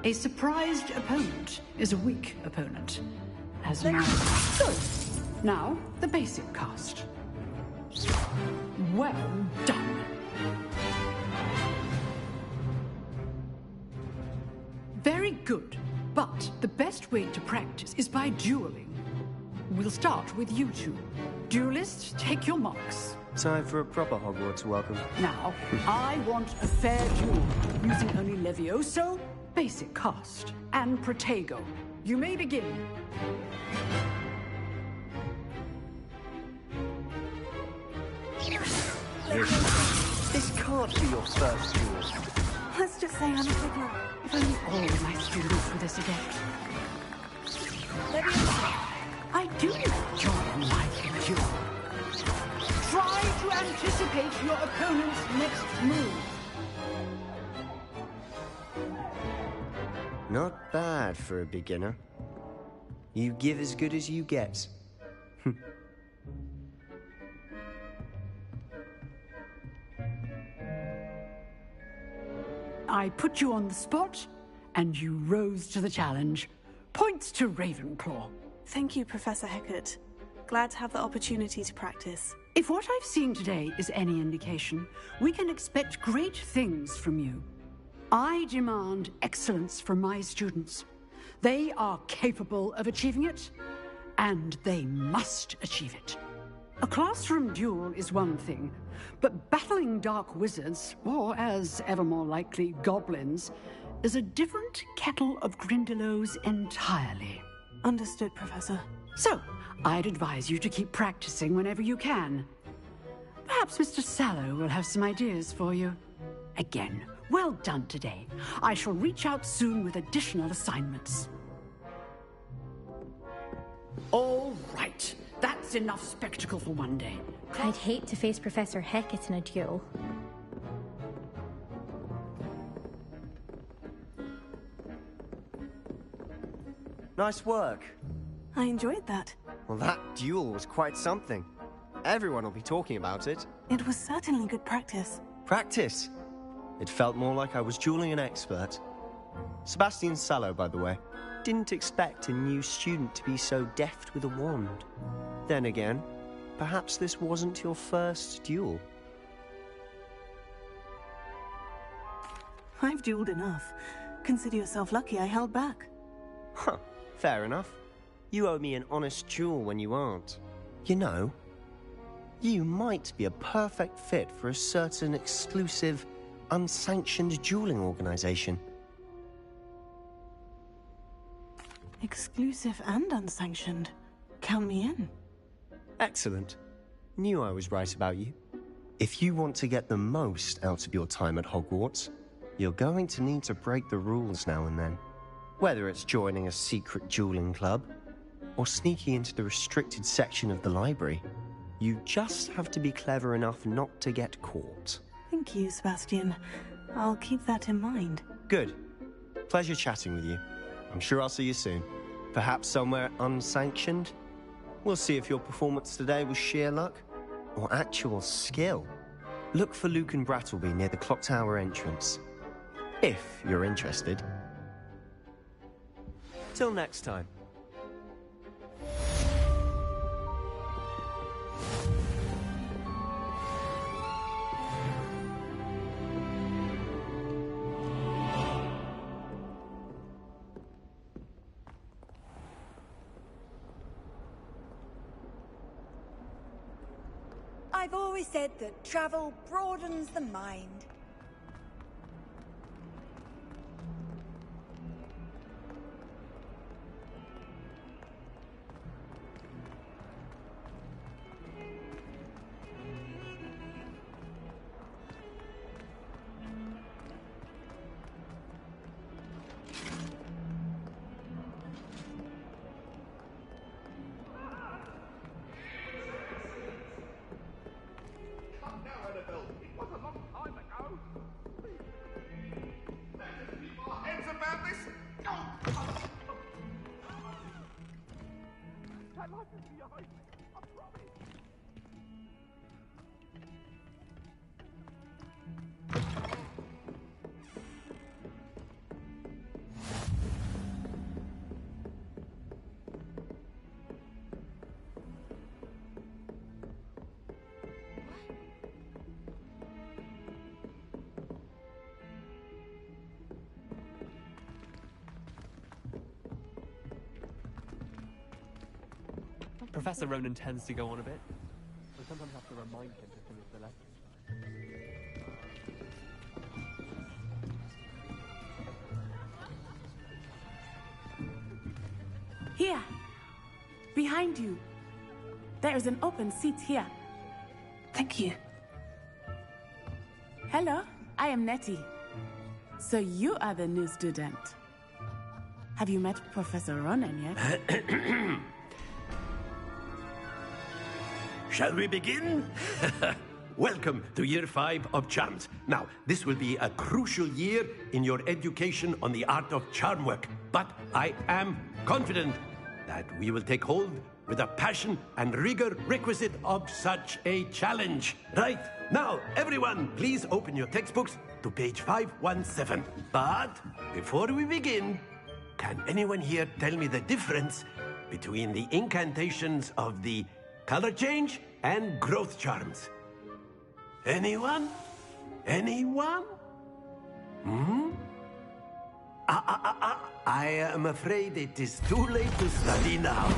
a surprised opponent is a weak opponent. As mine. Good. Now, the basic cast. Well done. Very good, but the best way to practice is by dueling. We'll start with you two. Duelists, take your marks.
Time for a proper Hogwarts welcome.
Now, I want a fair duel, using only Levioso, basic cast, and Protego. You may begin.
This can't be your first duel.
Let's just say I'm a fiddler.
If only all my students were this adept.
Levioso.
I do enjoy life duel. Try to anticipate your opponent's next move.
Not bad for a beginner. You give as good as you get.
I put you on the spot, and you rose to the challenge. Points to Ravenclaw.
Thank you, Professor Hecat. Glad to have the opportunity to practice.
If what I've seen today is any indication, we can expect great things from you. I demand excellence from my students. They are capable of achieving it, and they must achieve it. A classroom duel is one thing, but battling dark wizards, or as ever more likely, goblins, is a different kettle of Grindylows entirely.
Understood, Professor.
So, I'd advise you to keep practicing whenever you can. Perhaps Mr. Sallow will have some ideas for you. Again, well done today. I shall reach out soon with additional assignments. All right. That's enough spectacle for one day.
I'd hate to face Professor Hecat in a duel.
Nice work.
I enjoyed that.
Well, that duel was quite something. Everyone will be talking about it.
It was certainly good practice.
Practice? It felt more like I was dueling an expert. Sebastian Sallow, by the way. Didn't expect a new student to be so deft with a wand. Then again, perhaps this wasn't your first duel.
I've dueled enough. Consider yourself lucky I held back.
Huh, fair enough. You owe me an honest duel when you aren't. You know, you might be a perfect fit for a certain exclusive, unsanctioned dueling organization.
Exclusive and unsanctioned. Count me in.
Excellent. Knew I was right about you. If you want to get the most out of your time at Hogwarts, you're going to need to break the rules now and then. Whether it's joining a secret dueling club, or sneaking into the restricted section of the library, you just have to be clever enough not to get caught.
Thank you, Sebastian. I'll keep that in mind.
Good. Pleasure chatting with you. I'm sure I'll see you soon. Perhaps somewhere unsanctioned? We'll see if your performance today was sheer luck or actual skill. Look for Luke and Brattleby near the clock tower entrance. If you're interested. Till next time.
I've always said that travel broadens the mind.
Professor Ronan tends to go on a bit. I sometimes have to remind him to finish the lesson.
Here! Behind you! There is an open seat here.
Thank you.
Hello, I am Nettie. So you are the new student. Have you met Professor Ronan yet?
Shall we begin? Welcome to Year 5 of Charms. Now, this will be a crucial year in your education on the art of charm work, but I am confident that we will take hold with the passion and rigor requisite of such a challenge. Right, now, everyone, please open your textbooks to page 517. But before we begin, can anyone here tell me the difference between the incantations of the color change and growth charms? Anyone? Anyone? I am afraid it is too late to study now.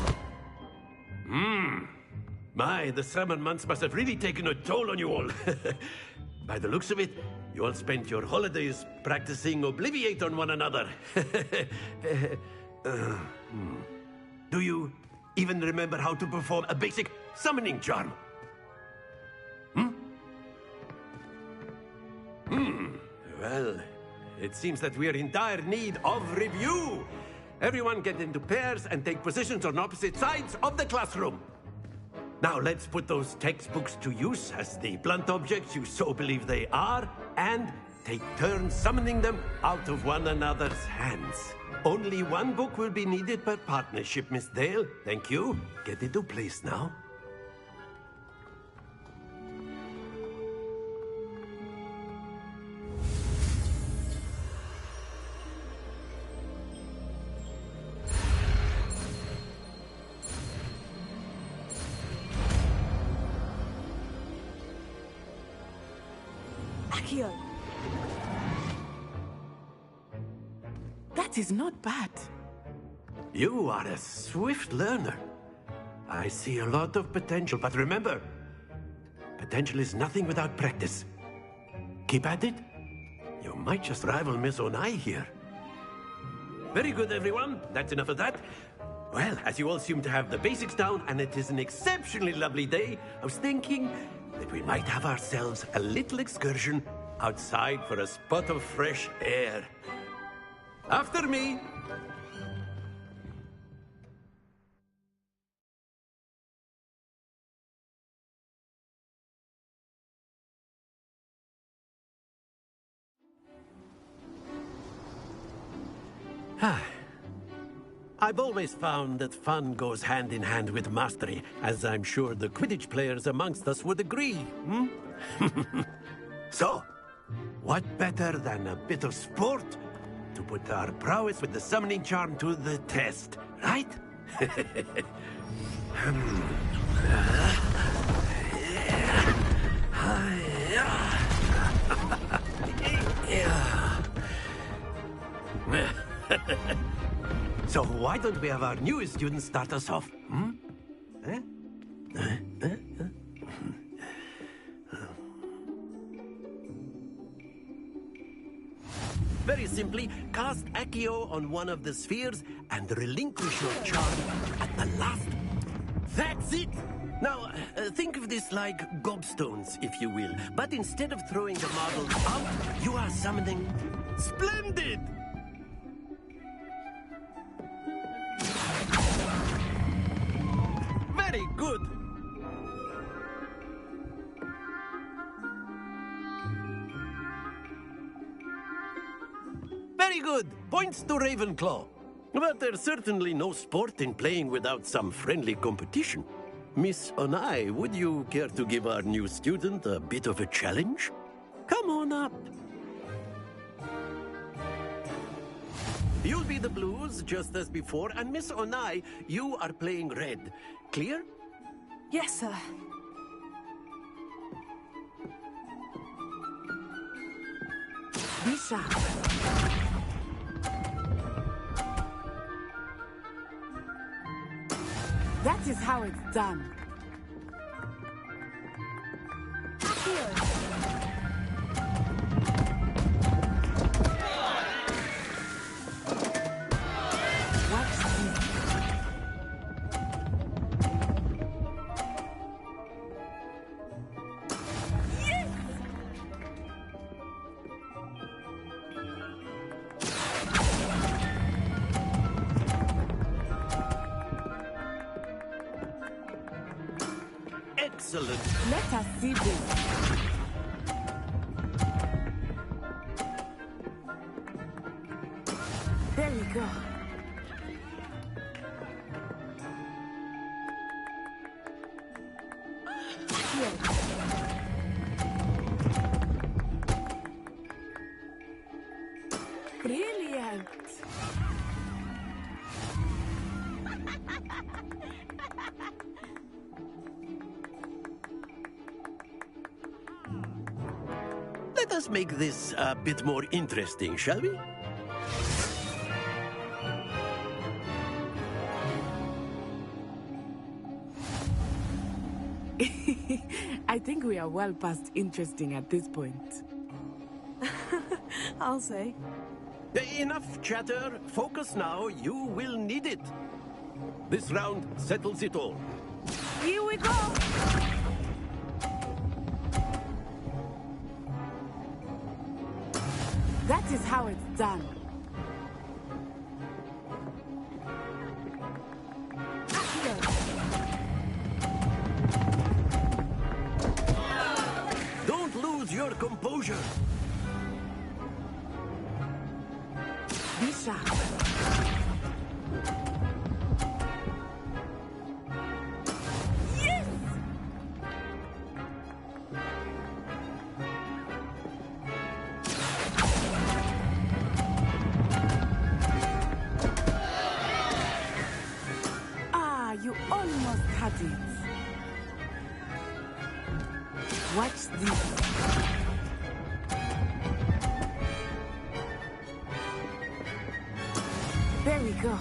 My, the summer months must have really taken a toll on you all. By the looks of it, you all spent your holidays practicing Obliviate on one another. Do you even remember how to perform a basic summoning charm? Well, it seems that we're in dire need of review. everyone get into pairs and take positions on opposite sides of the classroom. Now let's put those textbooks to use as the blunt objects you so believe they are, and take turns summoning them out of one another's hands. Only one book will be needed per partnership, Miss Dale. Thank you. Get into place now.
Akio. That is not bad.
You are a swift learner. I see a lot of potential, but remember, potential is nothing without practice. Keep at it. You might just rival Miss Onai here. Very good, everyone. That's enough of that. Well, as you all seem to have the basics down, and it is an exceptionally lovely day, I was thinking that we might have ourselves a little excursion outside for a spot of fresh air. After me. I've always found that fun goes hand in hand with mastery, as I'm sure the Quidditch players amongst us would agree. So, what better than a bit of sport to put our prowess with the summoning charm to the test, right? So why don't we have our newest student start us off? Very simply, cast Accio on one of the spheres and relinquish your charm at the last. That's it! Now, think of this like gobstones, if you will. But instead of throwing the marbles out, you are summoning... Splendid! Very good! Very good! Points to Ravenclaw. But there's certainly no sport in playing without some friendly competition. Miss Onai, would you care to give our new student a bit of a challenge? Come on up. You'll be the blues, just as before, and Miss Onai, you are playing red. Clear?
Yes, sir. Be sharp. That is how it's done.
Excellent.
Let us see this. There we go. Brilliant.
Let us make this a bit more interesting, shall we?
I think we are well past interesting at this point.
I'll say.
Enough chatter. Focus now. You will need it. This round settles it all.
Here we go. That is how it's done. Watch this. There we go.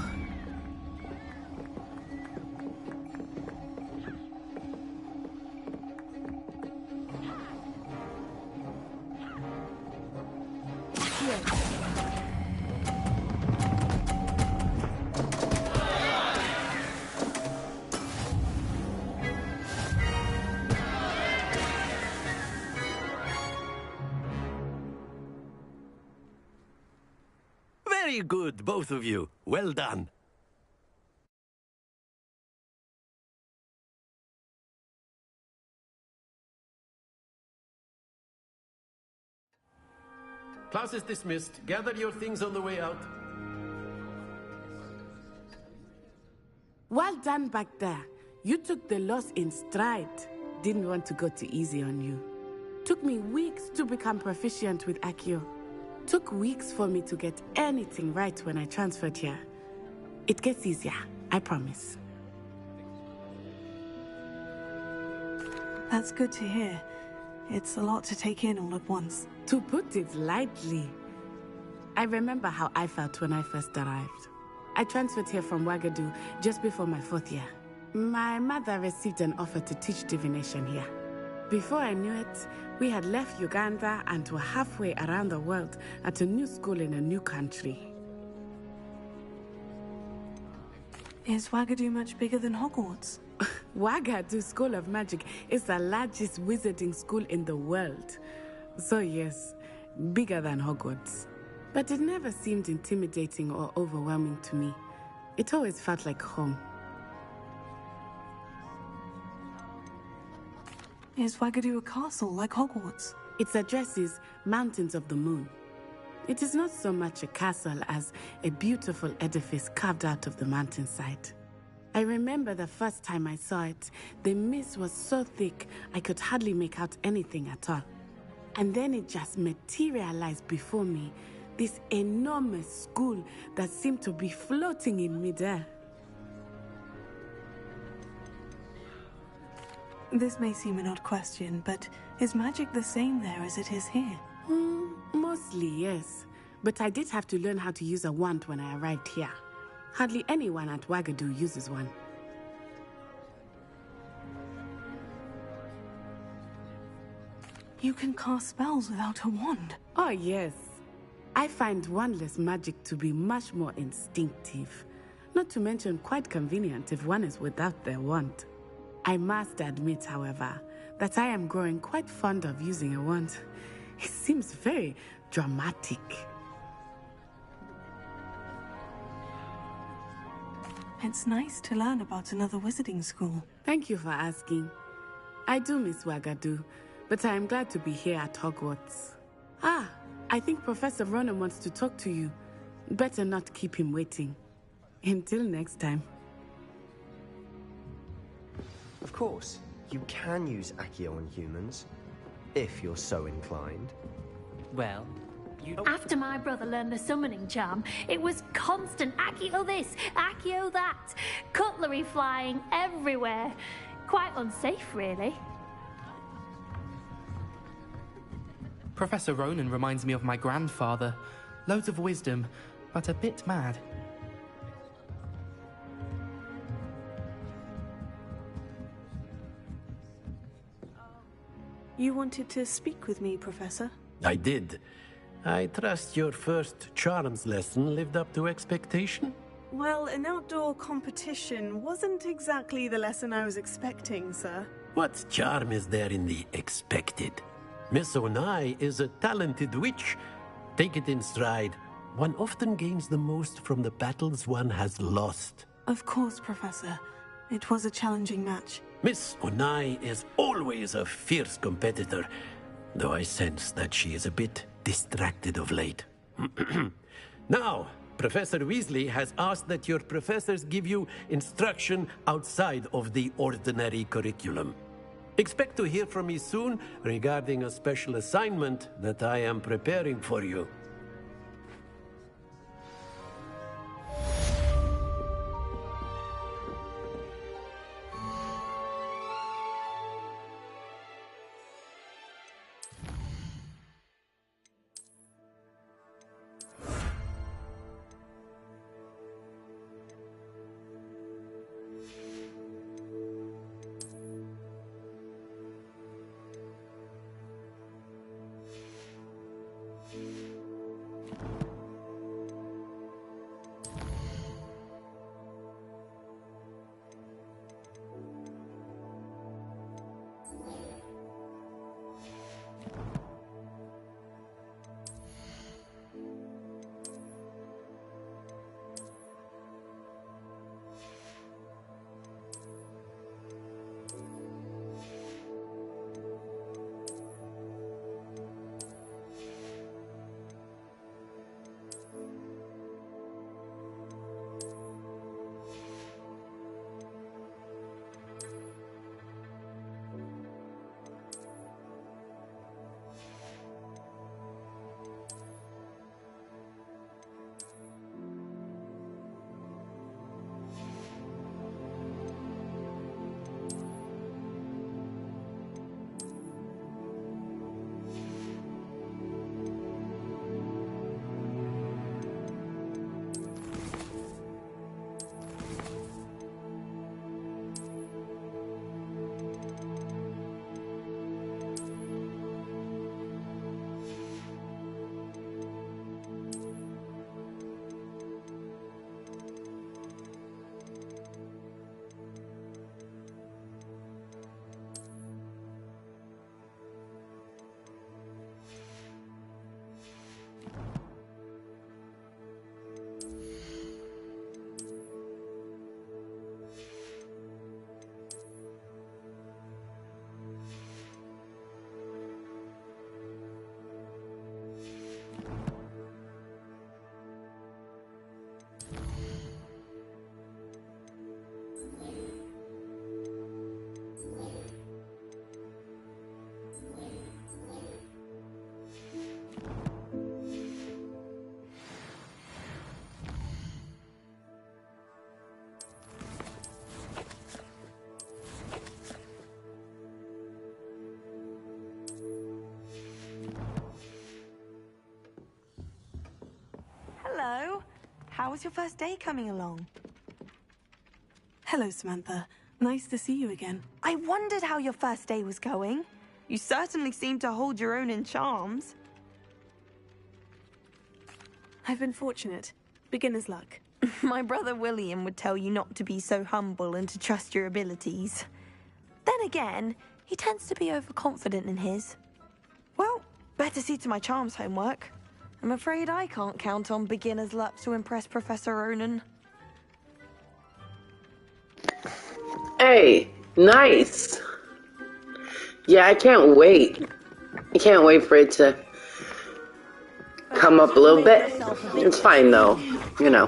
Very good, both of you. Well done. Class is dismissed. Gather your things on the way out.
Well done back there. You took the loss in stride. Didn't want to go too easy on you. Took me weeks to become proficient with Accio. Took weeks for me to get anything right when I transferred here. It gets easier, I promise.
That's good to hear. It's a lot to take in all at once.
To put it lightly, I remember how I felt when I first arrived. I transferred here from Wagadu just before my 4th year. My mother received an offer to teach divination here. Before I knew it, we had left Uganda and were halfway around the world at a new school in a new country.
Is Wagadu much bigger than Hogwarts?
Wagadu School of Magic is the largest wizarding school in the world. So yes, bigger than Hogwarts. But it never seemed intimidating or overwhelming to me. It always felt like home.
Is Wagadu a castle like Hogwarts?
Its address is Mountains of the Moon. It is not so much a castle as a beautiful edifice carved out of the mountainside. I remember the first time I saw it, the mist was so thick I could hardly make out anything at all. And then it just materialized before me, this enormous school that seemed to be floating in midair.
This may seem an odd question, but is magic the same there as it is here?
Mostly, yes. But I did have to learn how to use a wand when I arrived here. Hardly anyone at Wagadu uses one.
You can cast spells without a wand?
Oh, yes. I find wandless magic to be much more instinctive. Not to mention quite convenient if one is without their wand. I must admit, however, that I am growing quite fond of using a wand. It seems very dramatic.
It's nice to learn about another wizarding school.
Thank you for asking. I do miss Wagadu, but I am glad to be here at Hogwarts. Ah, I think Professor Ronan wants to talk to you. Better not keep him waiting. Until next time.
Of course, you can use Accio on humans, if you're so inclined.
Well, you...
After my brother learned the summoning charm, it was constant Accio this, Accio that. Cutlery flying everywhere. Quite unsafe, really.
Professor Ronan reminds me of my grandfather. Loads of wisdom, but a bit mad.
You wanted to speak with me, Professor?
I did. I trust your first charms lesson lived up to expectation?
Well, an outdoor competition wasn't exactly the lesson I was expecting, sir.
What charm is there in the expected? Miss Onai is a talented witch. Take it in stride. One often gains the most from the battles one has lost.
Of course, Professor. It was a challenging match.
Miss Onai is always a fierce competitor, though I sense that she is a bit distracted of late. Now, Professor Weasley has asked that your professors give you instruction outside of the ordinary curriculum. Expect to hear from me soon regarding a special assignment that I am preparing for you.
was your first day coming along?
Hello, Samantha. Nice to see you again.
I wondered how your first day was going. You certainly seem to hold your own in charms.
I've been fortunate. Beginner's luck.
My brother William would tell you not to be so humble and to trust your abilities. Then again, he tends to be overconfident in his. Well, better see to my charms homework. I'm afraid I can't count on beginner's luck to impress Professor Ronan.
Hey, nice. Yeah, I can't wait. I can't wait for it to come up a little bit. It's fine though, you know.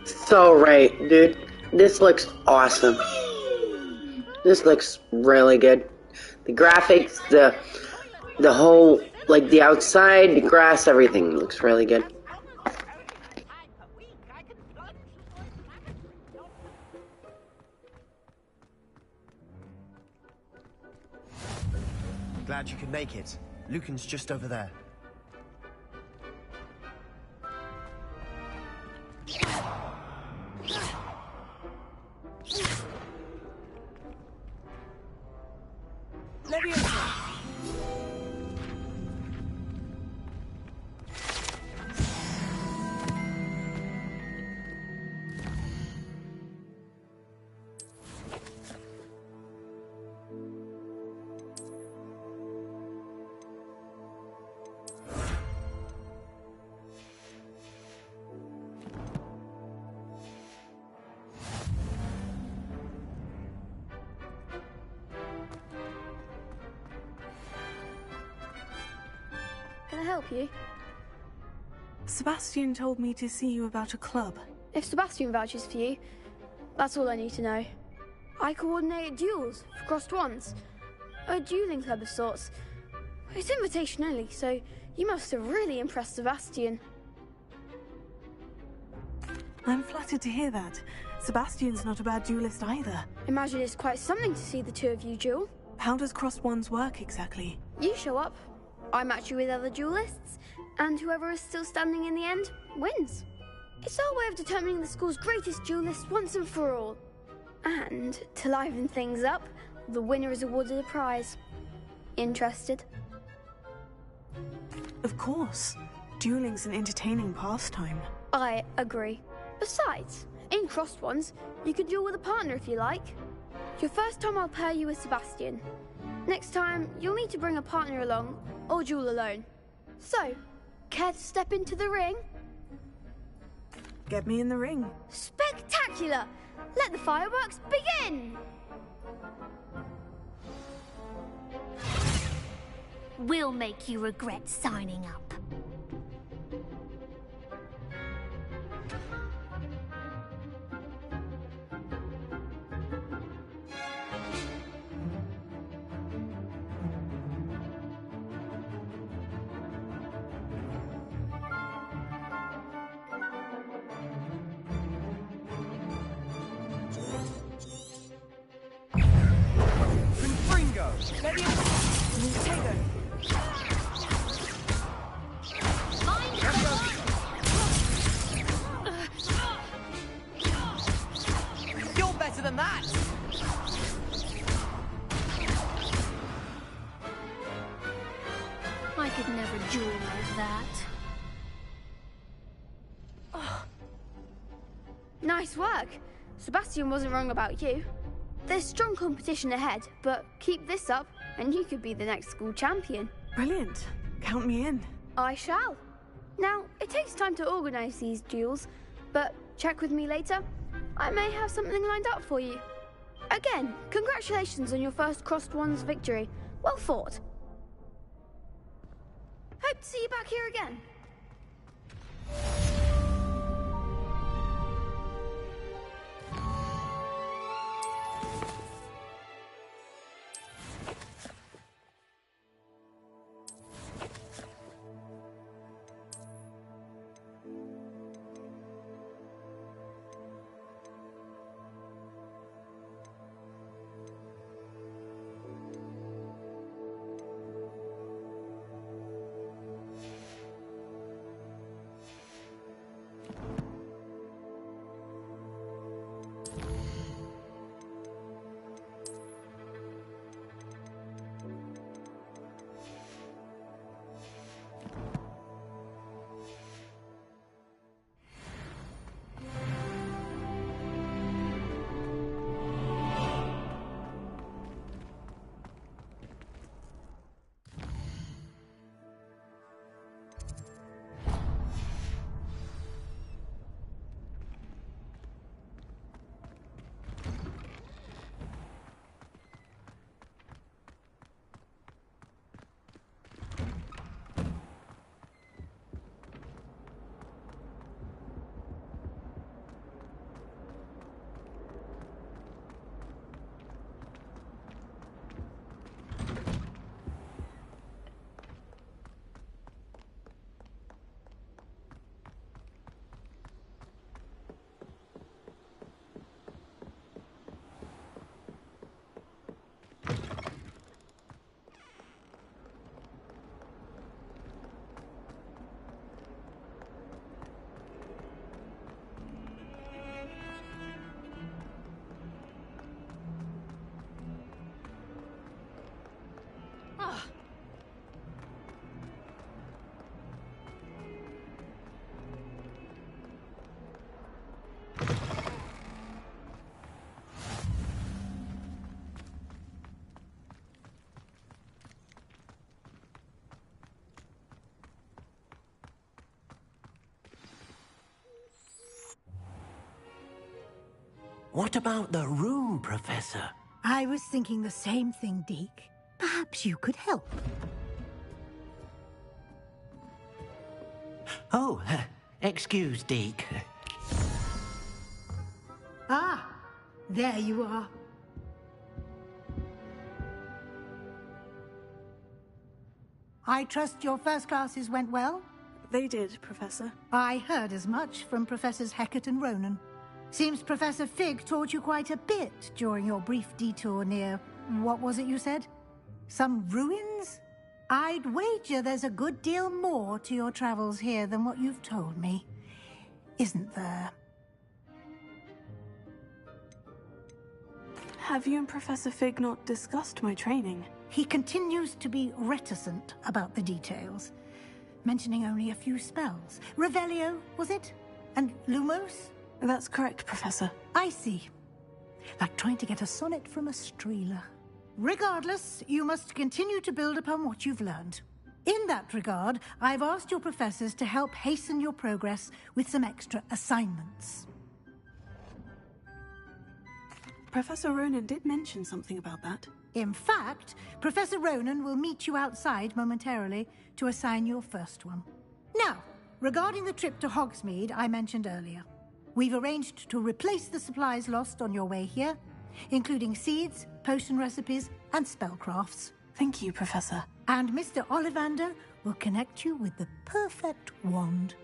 So right, dude. This looks awesome. This looks really good. The graphics, the whole, like the outside, the grass, everything looks really good.
Glad you could make it. Lucan's just over there.
Can I help you?
Sebastian told me to see you about a club.
If Sebastian vouches for you, that's all I need to know. I coordinate duels for crossed ones. A dueling club of sorts. It's invitation only, so you must have really impressed Sebastian.
I'm flattered to hear that. Sebastian's not a bad duelist either.
Imagine it's quite something to see the two of you duel.
How does crossed ones work exactly?
You show up, I match you with other duelists, and whoever is still standing in the end wins. It's our way of determining the school's greatest duelist once and for all. And to liven things up, the winner is awarded a prize. Interested?
Of course. Dueling's an entertaining pastime.
I agree. Besides, in crossed ones, you can duel with a partner if you like. Your first time I'll pair you with Sebastian. Next time, you'll need to bring a partner along, or duel alone. So, care to step into the ring?
Get me in the ring.
Spectacular! Let the fireworks begin!
We'll make you regret signing up.
You're better than that!
I could never duel like that.
Nice work. Sebastian wasn't wrong about you. There's strong competition ahead, but keep this up and you could be the next school champion.
Brilliant. Count me in.
I shall. Now, it takes time to organise these duels, but check with me later. I may have something lined up for you. Again, congratulations on your first Crossed Wands victory. Well fought. Hope to see you back here again.
What about the room, Professor?
I was thinking the same thing, Deke. Perhaps you could help.
Oh, excuse, Deke.
Ah, there you are. I trust your first classes went well?
They did, Professor.
I heard as much from Professors Hecat and Ronan. Seems Professor Fig taught you quite a bit during your brief detour near... what was it you said? Some ruins? I'd wager there's a good deal more to your travels here than what you've told me. Isn't there?
Have you and Professor Fig not discussed my training?
He continues to be reticent about the details, mentioning only a few spells. Revelio, was it? And Lumos?
That's correct, Professor.
I see. Like trying to get a sonnet from a streeler. Regardless, you must continue to build upon what you've learned. In that regard, I've asked your professors to help hasten your progress with some extra assignments.
Professor Ronan did mention something about that.
In fact, Professor Ronan will meet you outside momentarily to assign your first one. Now, regarding the trip to Hogsmeade I mentioned earlier, we've arranged to replace the supplies lost on your way here, including seeds, potion recipes, and spellcrafts.
Thank you, Professor.
And Mr. Ollivander will connect you with the perfect wand.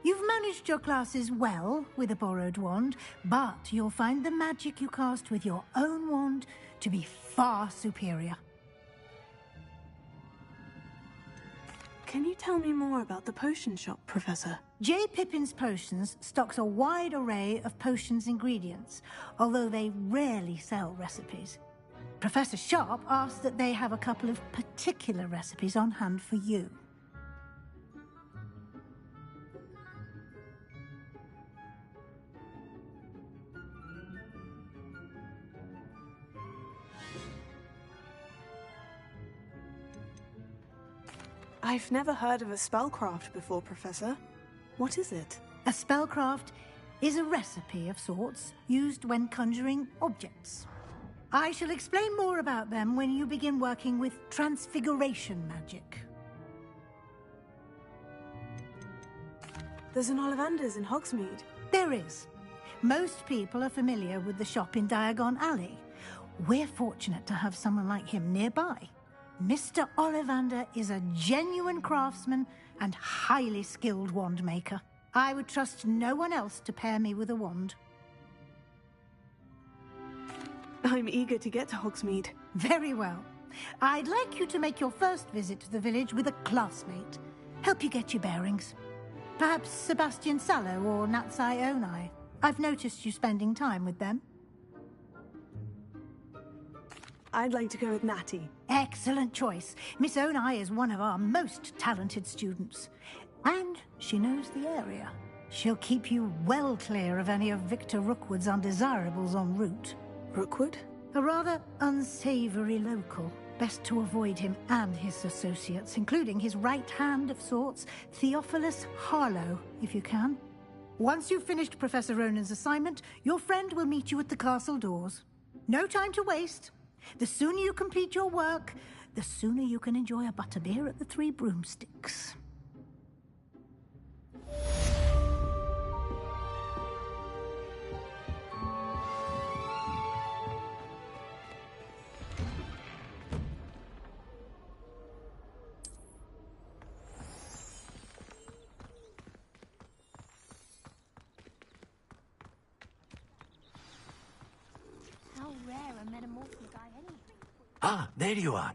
You've managed your classes well with a borrowed wand, but you'll find the magic you cast with your own wand to be far superior.
Can you tell me more about the potion shop, Professor?
J. Pippin's Potions stocks a wide array of potions ingredients, although they rarely sell recipes. Professor Sharp asked that they have a couple of particular recipes on hand for you.
I've never heard of a spellcraft before, Professor. What is it?
A spellcraft is a recipe of sorts used when conjuring objects. I shall explain more about them when you begin working with transfiguration magic.
There's an Ollivander's in Hogsmeade.
There is. Most people are familiar with the shop in Diagon Alley. We're fortunate to have someone like him nearby. Mr. Ollivander is a genuine craftsman and highly skilled wand maker. I would trust no one else to pair me with a wand.
I'm eager to get to Hogsmeade.
Very well. I'd like you to make your first visit to the village with a classmate. Help you get your bearings. Perhaps Sebastian Sallow or Natsai Onai. I've noticed you spending time with them.
I'd like to go with Natty.
Excellent choice. Miss Onai is one of our most talented students. And she knows the area. She'll keep you well clear of any of Victor Rookwood's undesirables en route.
Rookwood?
A rather unsavory local. Best to avoid him and his associates, including his right hand of sorts, Theophilus Harlow, if you can. Once you've finished Professor Ronan's assignment, your friend will meet you at the castle doors. No time to waste. The sooner you complete your work, the sooner you can enjoy a butterbeer at the Three Broomsticks.
How rare a metamorphic guy anyway.
Ah, there you are.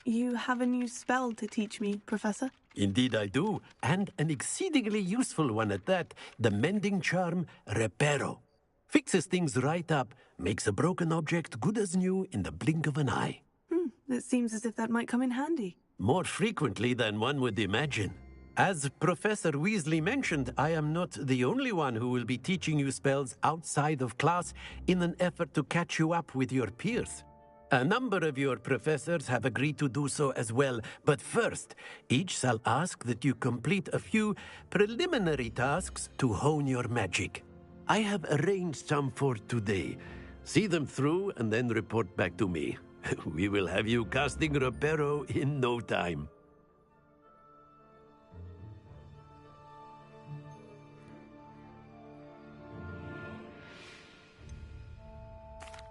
You have a new spell to teach me, Professor?
Indeed I do, and an exceedingly useful one at that. The mending charm, Reparo. Fixes things right up, makes a broken object good as new in the blink of an eye.
It seems as if that might come in handy.
More frequently than one would imagine. As Professor Weasley mentioned, I am not the only one who will be teaching you spells outside of class in an effort to catch you up with your peers. A number of your professors have agreed to do so as well, but first, each shall ask that you complete a few preliminary tasks to hone your magic. I have arranged some for today. See them through and then report back to me. We will have you casting Reparo in no time.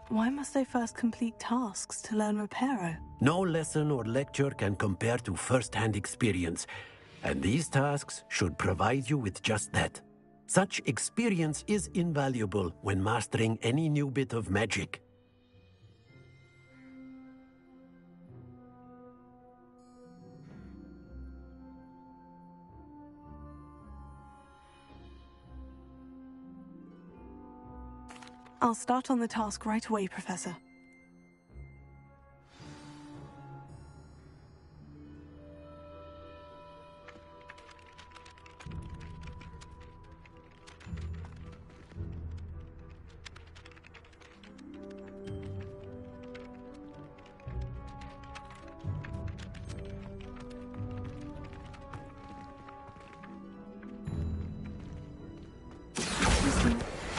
Why must I first complete tasks to learn Reparo?
No lesson or lecture can compare to first-hand experience, and these tasks should provide you with just that. Such experience is invaluable when mastering any new bit of magic.
I'll start on the task right away, Professor.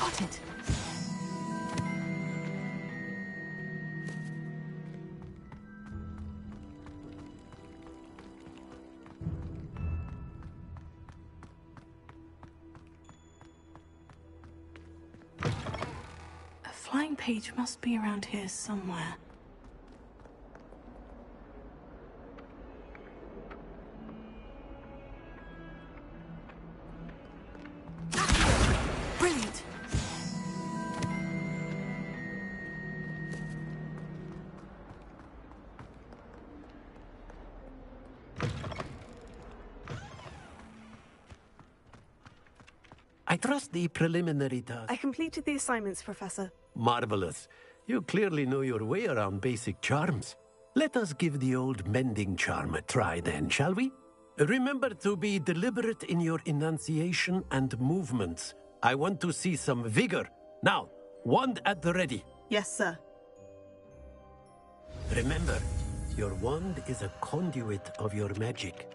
Got it. A flying page must be around here somewhere. Brilliant!
I trust the preliminary task.
I completed the assignments, Professor.
Marvelous. You clearly know your way around basic charms. Let us give the old mending charm a try then, shall we? Remember to be deliberate in your enunciation and movements. I want to see some vigor. Now, wand at the ready.
Yes, sir.
Remember, Your wand is a conduit of your magic.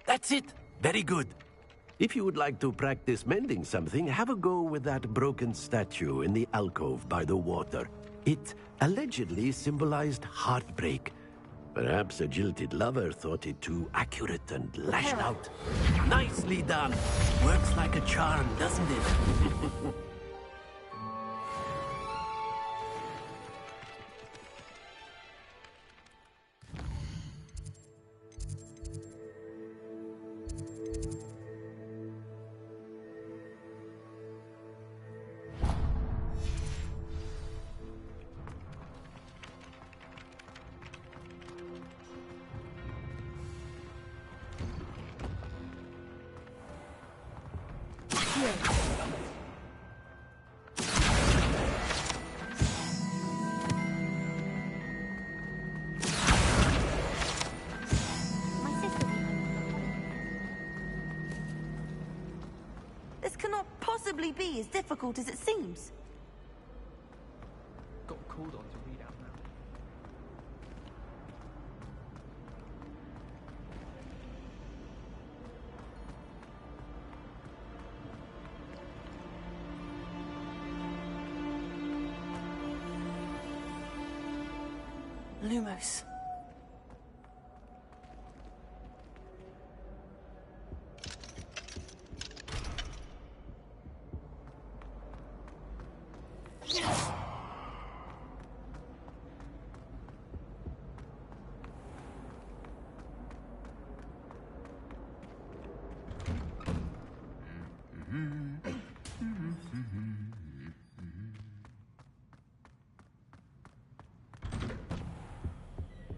That's it! Very good. If you would like to practice mending something, have a go with that broken statue in the alcove by the water. It allegedly symbolized heartbreak. Perhaps a jilted lover thought it too accurate and lashed out. Nicely done! Works like a charm, doesn't it?
This cannot possibly be as difficult as it seems.
Got called on to read out
now. Lumos.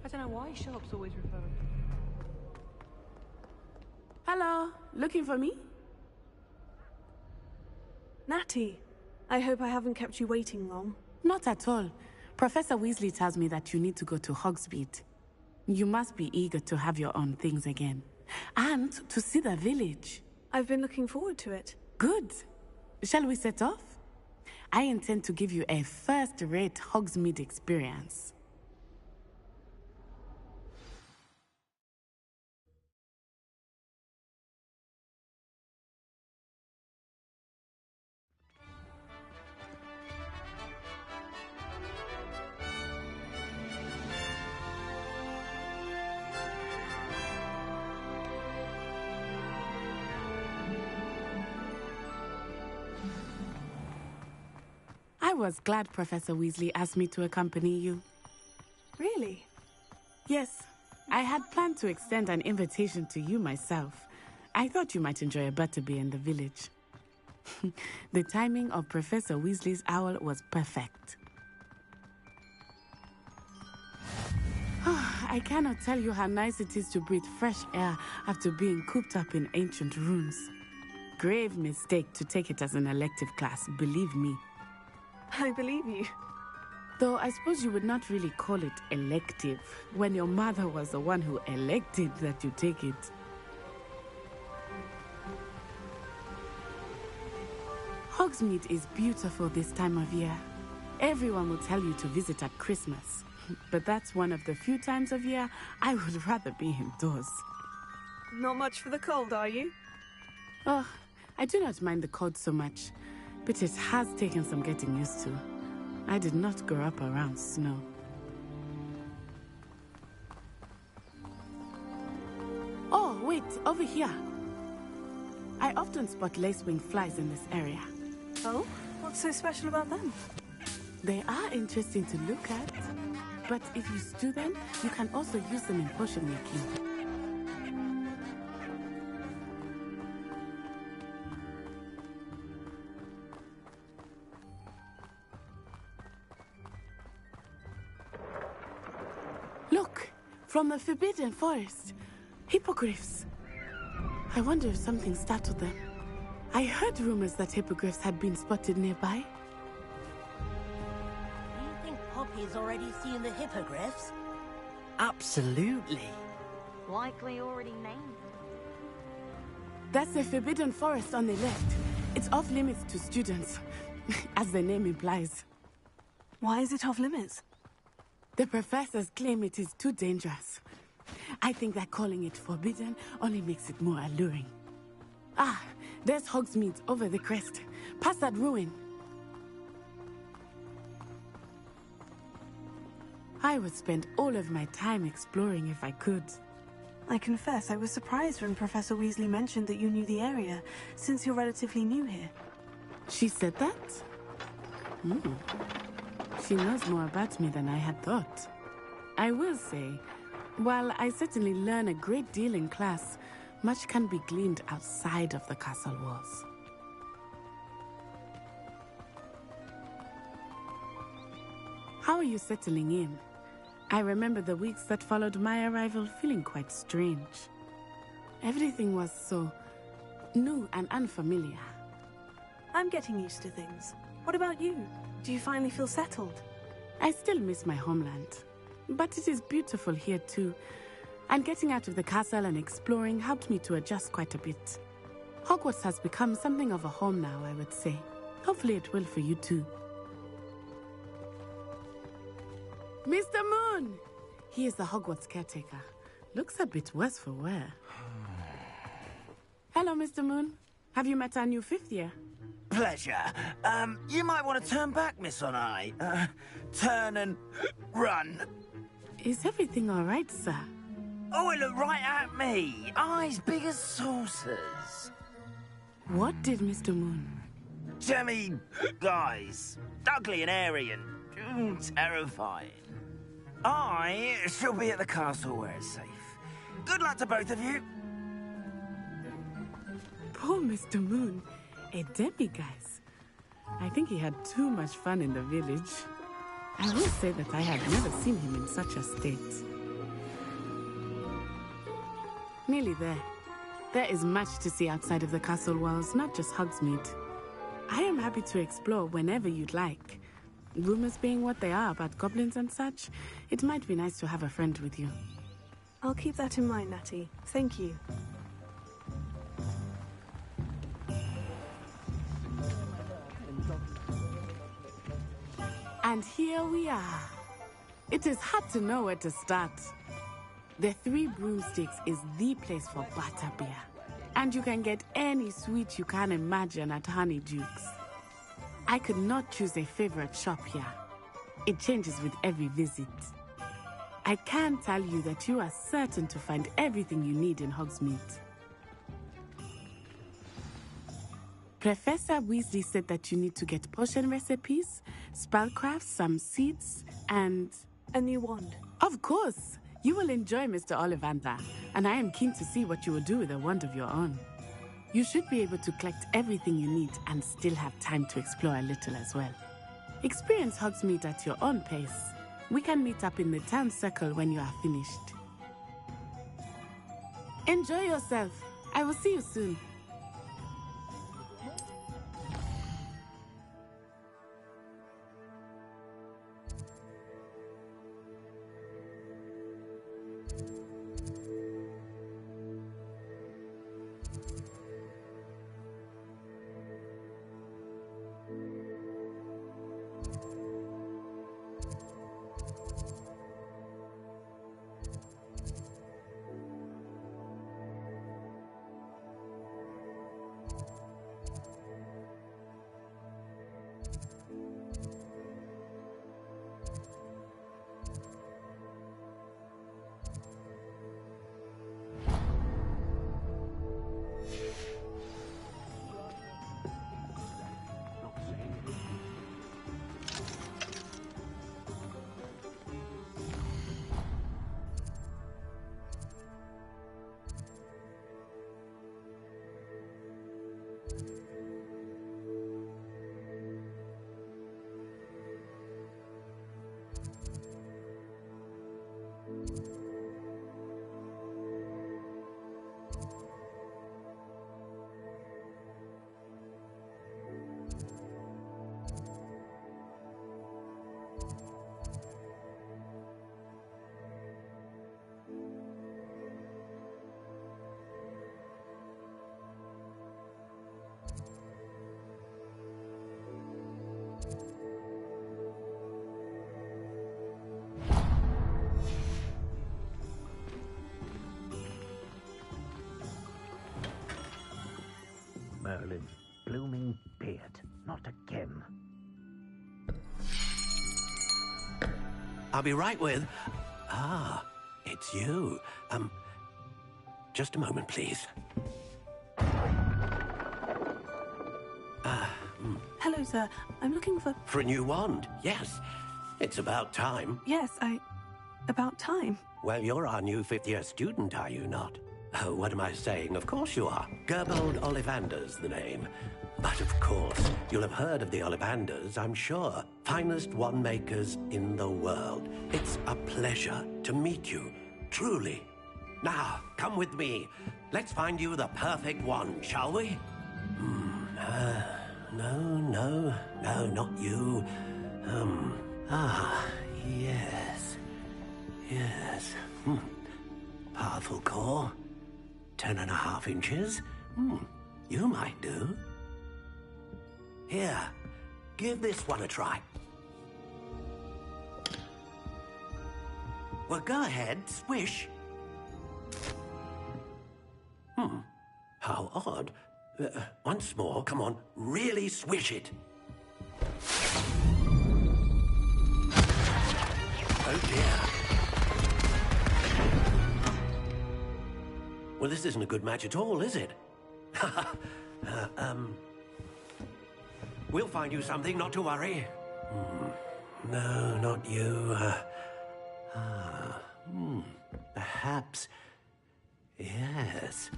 I don't know why Sharp's always referring.
Hello, looking for me?
Natty, I hope I haven't kept you waiting long.
Not at all. Professor Weasley tells me that you need to go to Hogsmeade. You must be eager to have your own things again. And to see the village.
I've been looking forward to it.
Good. Shall we set off? I intend to give you a first-rate Hogsmeade experience. I was glad Professor Weasley asked me to accompany you.
Really?
Yes. I had planned to extend an invitation to you myself. I thought you might enjoy a butterbeer in the village. The timing of Professor Weasley's owl was perfect. I cannot tell you how nice it is to breathe fresh air after being cooped up in ancient ruins. Grave mistake to take it as an elective class, believe me.
I believe you.
Though I suppose you would not really call it elective when your mother was the one who elected that you take it. Hogsmeade is beautiful this time of year. Everyone will tell you to visit at Christmas. But that's one of the few times of year I would rather be indoors.
Not much for the cold, are you?
Oh, I do not mind the cold so much, but it has taken some getting used to. I did not grow up around snow. Oh, wait, over here. I often spot lacewing flies in this area.
Oh? What's so special about them?
They are interesting to look at, but if you stew them, you can also use them in potion making. Look, from the Forbidden Forest. Hippogriffs. I wonder if something startled them. I heard rumors that hippogriffs had been spotted nearby.
Do you think Poppy's already seen the hippogriffs?
Absolutely.
Likely already named.
That's the Forbidden Forest on the left. It's off limits to students, as the name implies.
Why is it off limits?
The professors claim it is too dangerous. I think that calling it forbidden only makes it more alluring. Ah, there's Hogsmeade over the crest. Past that ruin. I would spend all of my time exploring if I could.
I confess I was surprised when Professor Weasley mentioned that you knew the area, since you're relatively new here.
She said that? She knows more about me than I had thought. I will say, while I certainly learn a great deal in class, much can be gleaned outside of the castle walls. How are you settling in? I remember the weeks that followed my arrival feeling quite strange. Everything was so new and unfamiliar.
I'm getting used to things. What about you? Do you finally feel settled?
I still miss my homeland, but it is beautiful here too. And getting out of the castle and exploring helped me to adjust quite a bit. Hogwarts has become something of a home now, I would say. Hopefully it will for you too. Mr. Moon! He is the Hogwarts caretaker. Looks a bit worse for wear. Hello, Mr. Moon. Have you met our new fifth year?
Pleasure. You might want to turn back, Miss On-Eye. Turn and run.
Is everything all right, sir?
Oh, it looked right at me. Eyes big as saucers.
What did Mr. Moon?
Jemmy guys. Ugly and airy and terrifying. I shall be at the castle where it's safe. Good luck to both of you.
Poor Mr. Moon. A demiguise. I think he had too much fun in the village. I will say that I had never seen him in such a state. Nearly there. There is much to see outside of the castle walls, not just Hogsmeade. I am happy to explore whenever you'd like. Rumors being what they are about goblins and such, it might be nice to have a friend with you.
I'll keep that in mind, Natty. Thank you.
And here we are. It is hard to know where to start. The Three Broomsticks is the place for butterbeer. And you can get any sweet you can imagine at Honeydukes. I could not choose a favorite shop here. It changes with every visit. I can tell you that you are certain to find everything you need in Hogsmeade. Professor Weasley said that you need to get potion recipes, spellcrafts, some seeds, and...
a new wand.
Of course! You will enjoy Mr. Ollivander, and I am keen to see what you will do with a wand of your own. You should be able to collect everything you need and still have time to explore a little as well. Experience Hogsmeade at your own pace. We can meet up in the town circle when you are finished. Enjoy yourself. I will see you soon.
Merlin's blooming beard. Not again.
I'll be right with... Ah, it's you. Just a moment, please.
Hello, sir. I'm looking for...
For a new wand, yes. It's about time.
Yes, about time.
Well, you're our new fifth-year student, are you not? Oh, what am I saying? Of course you are. Gerbold Ollivander's the name. But of course, you'll have heard of the Ollivanders, I'm sure. Finest wand makers in the world. It's a pleasure to meet you, truly. Now, come with me. Let's find you the perfect wand, shall we? No, not you. Yes. Powerful core. 10.5 inches. You might do. Here, give this one a try. Well, go ahead, swish. How odd. Once more, come on, really swish it. Oh dear. Well, this isn't a good match at all, is it? We'll find you something, not to worry. No, not you. Perhaps... Yes.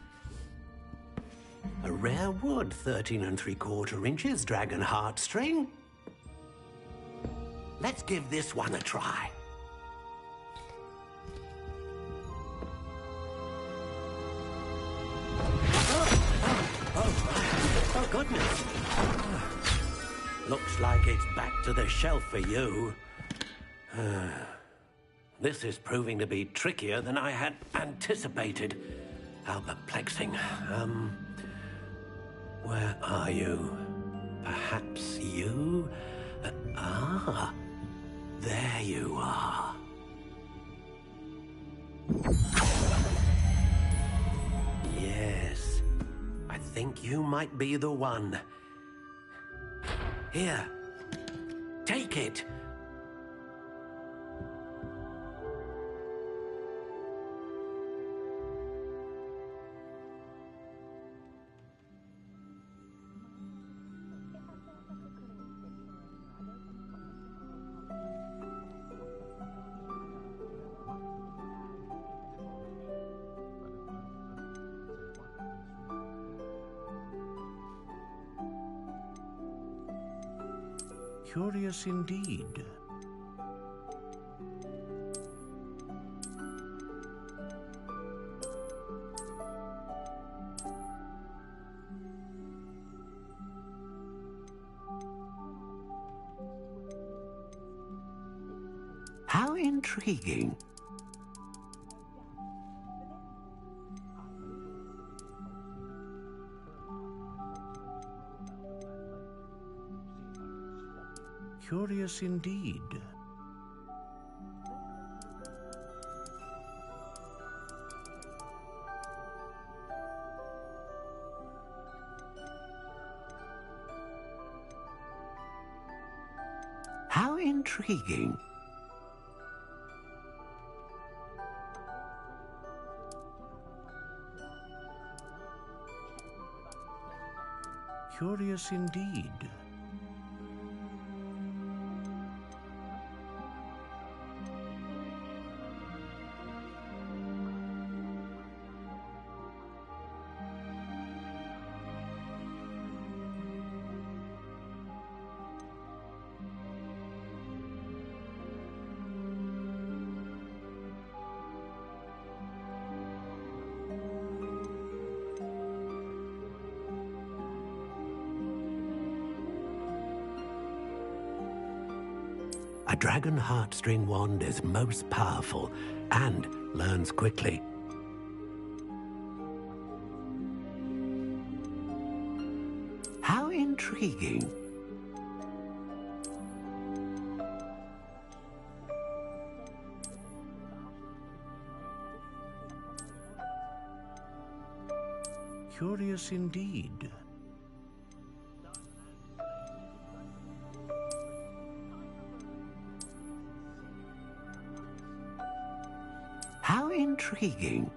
A rare wood, 13 3/4 inches, dragon heartstring. Let's give this one a try. Oh, goodness. Looks like it's back to the shelf for you. This is proving to be trickier than I had anticipated. How perplexing. Where are you? Perhaps you? There you are. Yes, I think you might be the one. Here, take it.
Curious indeed.
How intriguing.
Curious indeed.
How intriguing.
Curious indeed.
A dragon heartstring wand is most powerful and learns quickly. How intriguing.
Curious indeed.
How intriguing.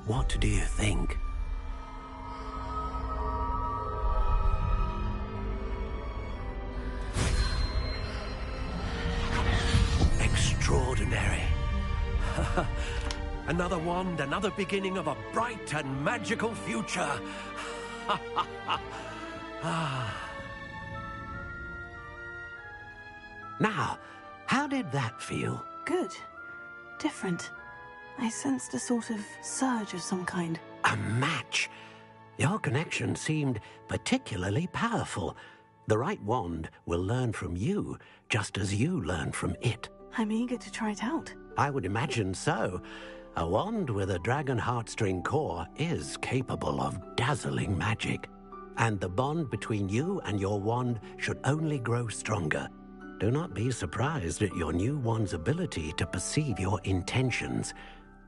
What do you think? Extraordinary. Another wand, another beginning of a bright and magical future. Now, how did that feel?
Good. Different. I sensed a sort of surge of some kind.
A match. Your connection seemed particularly powerful. The right wand will learn from you, just as you learn from it.
I'm eager to try it out.
I would imagine so. A wand with a dragon heartstring core is capable of dazzling magic. And the bond between you and your wand should only grow stronger. Do not be surprised at your new wand's ability to perceive your intentions,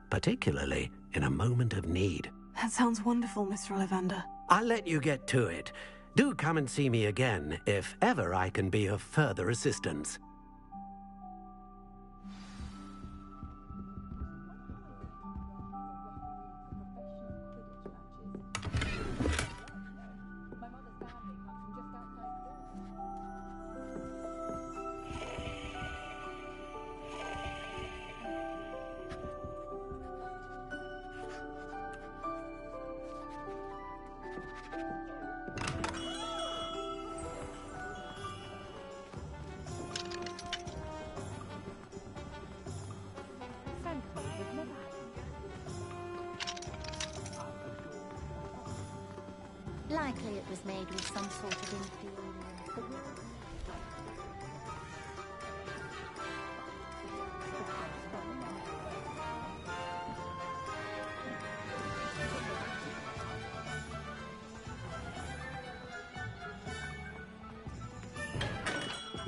particularly in a moment of need.
That sounds wonderful, Mr. Ollivander.
I'll let you get to it. Do come and see me again if ever I can be of further assistance.
Likely it was made with some sort of inferior.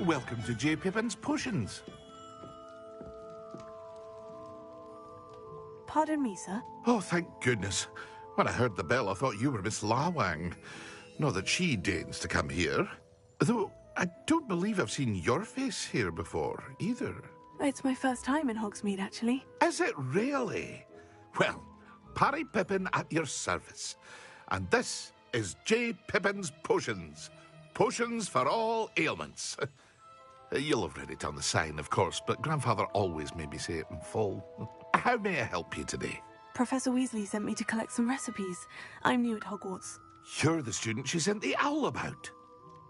Welcome to J. Pippin's Potions.
Pardon me, sir.
Oh, thank goodness. When I heard the bell, I thought you were Miss Lawang. Not that she deigns to come here. Though, I don't believe I've seen your face here before, either.
It's my first time in Hogsmeade, actually.
Is it really? Well, Parry Pippin at your service. And this is J. Pippin's Potions. Potions for all ailments. You'll have read it on the sign, of course, but Grandfather always made me say it in full. How may I help you today?
Professor Weasley sent me to collect some recipes. I'm new at Hogwarts.
You're the student she sent the owl about.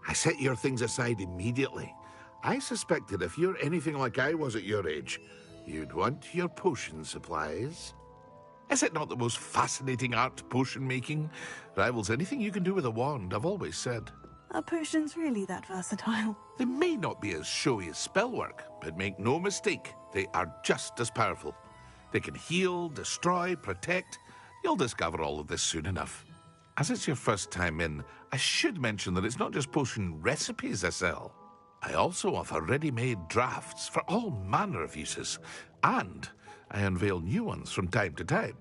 I set your things aside immediately. I suspected if you're anything like I was at your age, you'd want your potion supplies. Is it not the most fascinating art, potion making? Rivals anything you can do with a wand, I've always said.
Are potions really that versatile?
They may not be as showy as spellwork, but make no mistake, they are just as powerful. They can heal, destroy, protect. You'll discover all of this soon enough. As it's your first time in, I should mention that it's not just potion recipes I sell. I also offer ready-made drafts for all manner of uses, and I unveil new ones from time to time.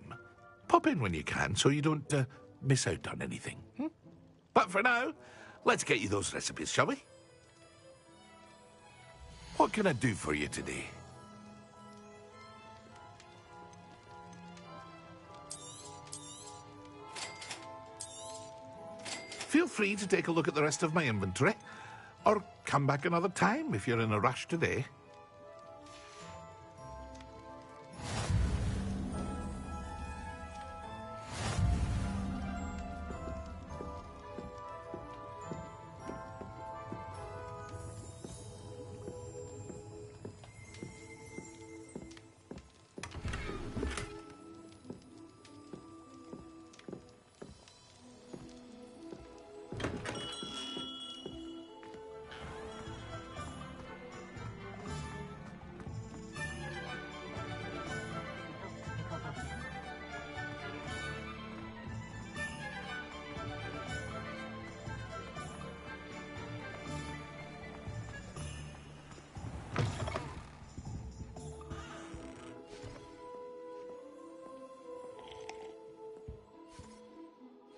Pop in when you can so you don't miss out on anything. But for now, let's get you those recipes, shall we? What can I do for you today? Feel free to take a look at the rest of my inventory, or come back another time if you're in a rush today.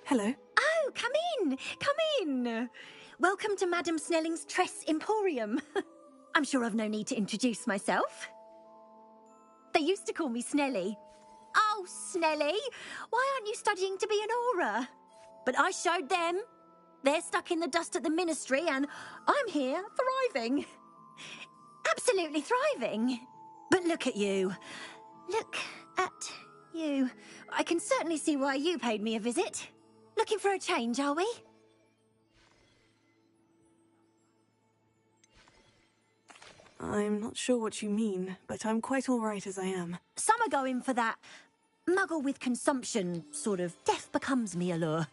Hello.
Oh, come in! Come in! Welcome to Madame Snelling's Tress Emporium. I'm sure I've no need to introduce myself. They used to call me Snelly. Oh, Snelly! Why aren't you studying to be an aura? But I showed them. They're stuck in the dust at the Ministry, and I'm here, thriving. Absolutely thriving. But look at you. Look at you. I can certainly see why you paid me a visit. Looking for a change, are we?
I'm not sure what you mean, but I'm quite all right as I am.
Some are going for that muggle with consumption, sort of death becomes me allure.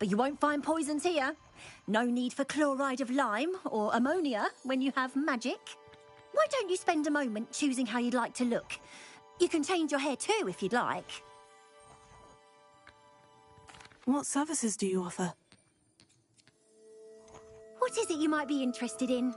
But you won't find poisons here. No need for chloride of lime or ammonia when you have magic. Why don't you spend a moment choosing how you'd like to look? You can change your hair too if you'd like.
What services do you offer?
What is it you might be interested in?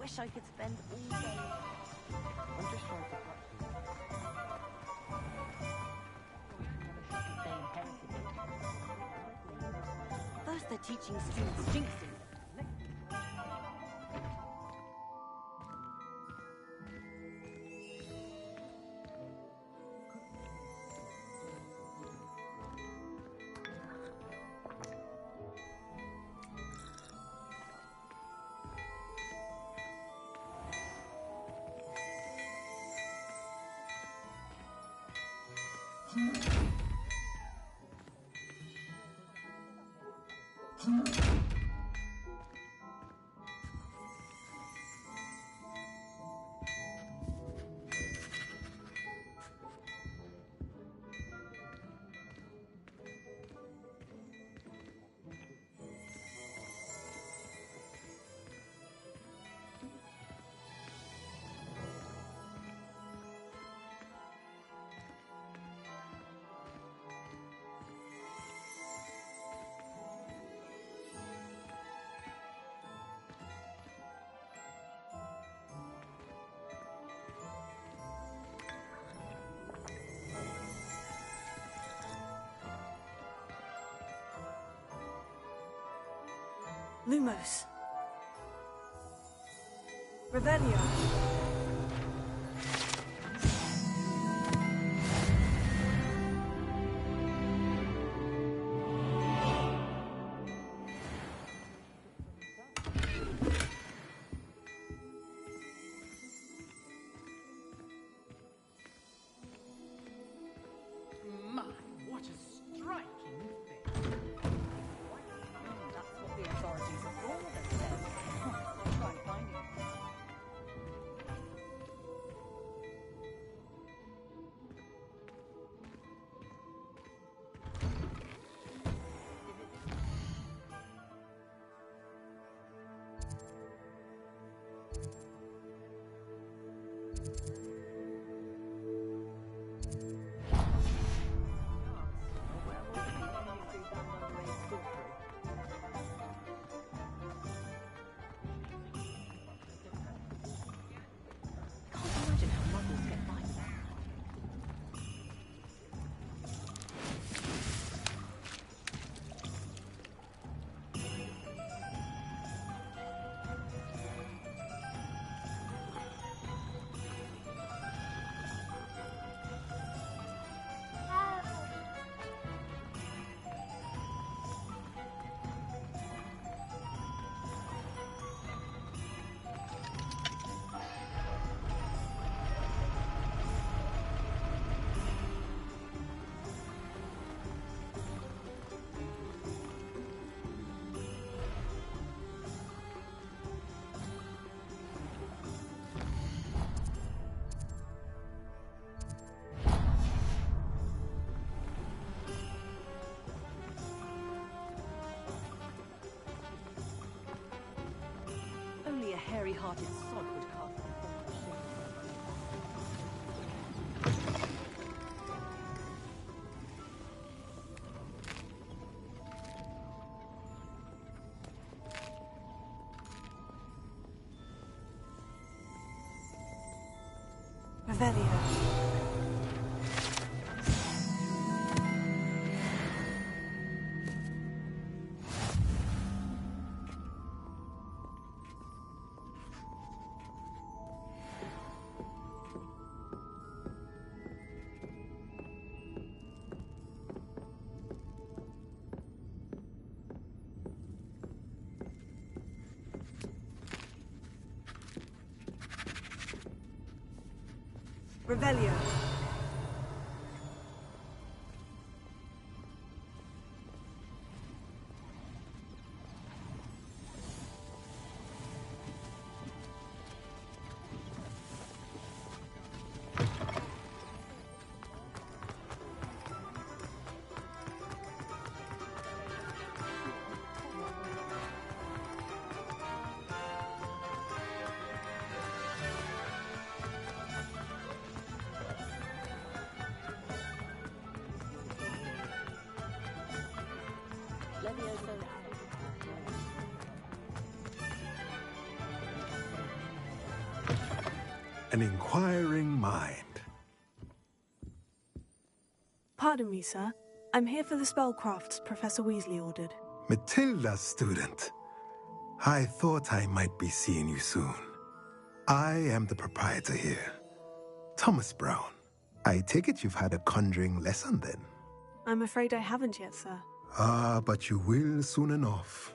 Wish I could spend all day.
I'm just trying to
First they're teaching students jinxing.
Lumos. Revelio.
striking thing. That's what the authorities of Gordon said. I'll try and find it. Only a hairy-hearted sod would cast the
Revelio. Revelio.
An inquiring mind.
Pardon me, sir. I'm here for the spellcrafts Professor Weasley ordered.
Matilda's student. I thought I might be seeing you soon. I am the proprietor here, Thomas Brown. I take it you've had a conjuring lesson then?
I'm afraid I haven't yet, sir.
Ah, but you will soon enough.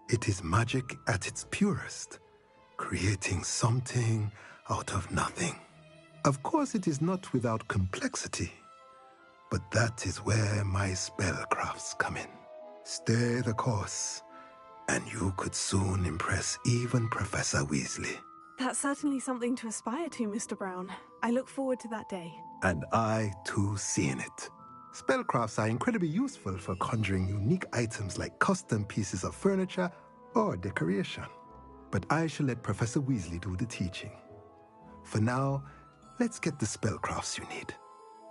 It is magic at its purest, creating something out of nothing. Of course, it is not without complexity, but that is where my spellcrafts come in. Stay the course, and you could soon impress even Professor Weasley.
That's certainly something to aspire to, Mr. Brown. I look forward to that day.
And I, too, seeing it. Spellcrafts are incredibly useful for conjuring unique items like custom pieces of furniture or decoration. But I shall let Professor Weasley do the teaching. For now, let's get the spellcrafts you need.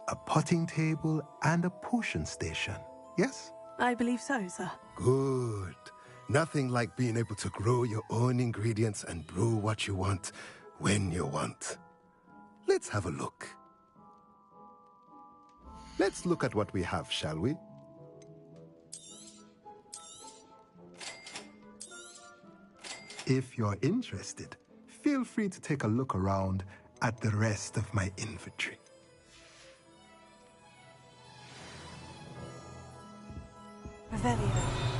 A potting table and a potion station, yes?
I believe so, sir.
Good. Nothing like being able to grow your own ingredients and brew what you want when you want. Let's have a look. Let's look at what we have, shall we? If you're interested, feel free to take a look around at the rest of my inventory.
Revelio.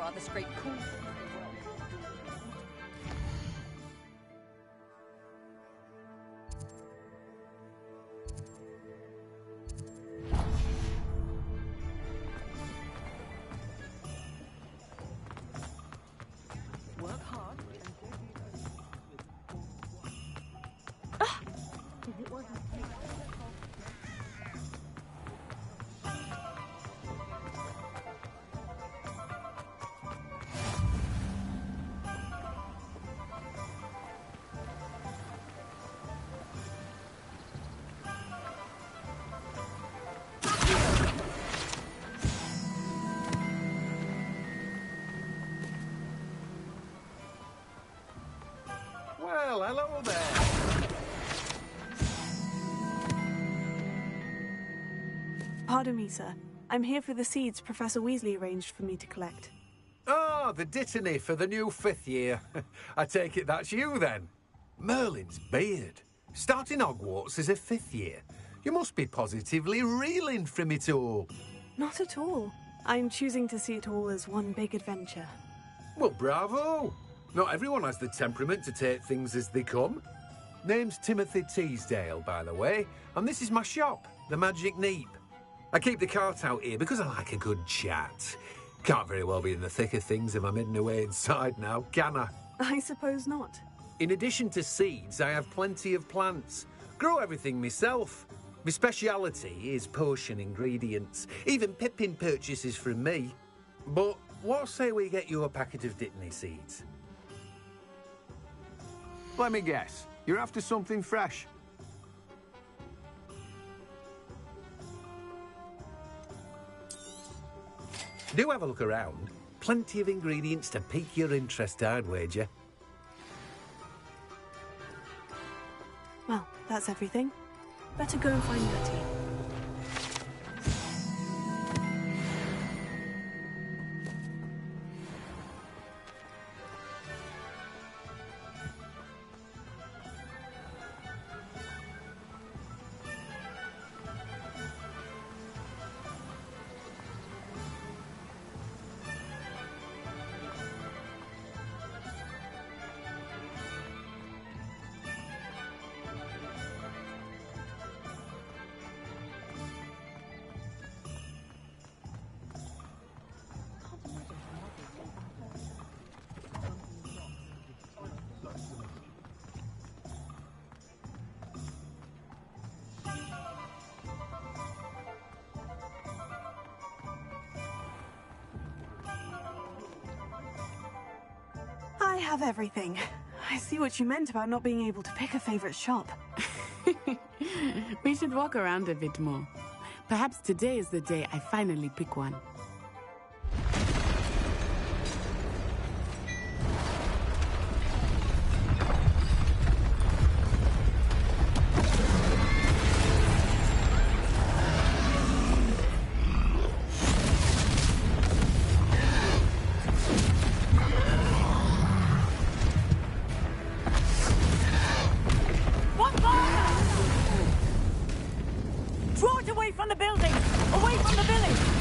rather scrape cool. Work hard.
Well, hello there.
Pardon me, sir. I'm here for the seeds Professor Weasley arranged for me to collect.
Oh, the dittany for the new 5th year. I take it that's you, then. Merlin's beard. Starting Hogwarts as a 5th year. You must be positively reeling from it all.
Not at all. I'm choosing to see it all as one big adventure.
Well, bravo. Not everyone has the temperament to take things as they come. Name's Timothy Teasdale, by the way, and this is my shop, the Magic Neep. I keep the cart out here because I like a good chat. Can't very well be in the thick of things if I'm hidden away inside now, can I?
I suppose not.
In addition to seeds, I have plenty of plants. Grow everything myself. My speciality is potion ingredients. Even Pippin purchases from me. But what say we get you a packet of dittany seeds? Let me guess. You're after something fresh. Do have a look around. Plenty of ingredients to pique your interest, I'd wager.
Well, that's everything. Better go and find Bertie. I have everything. I see what you meant about not being able to pick a favorite shop.
We should walk around a bit more. Perhaps today is the day I finally pick one.
Draw it away from the building! Away from the village!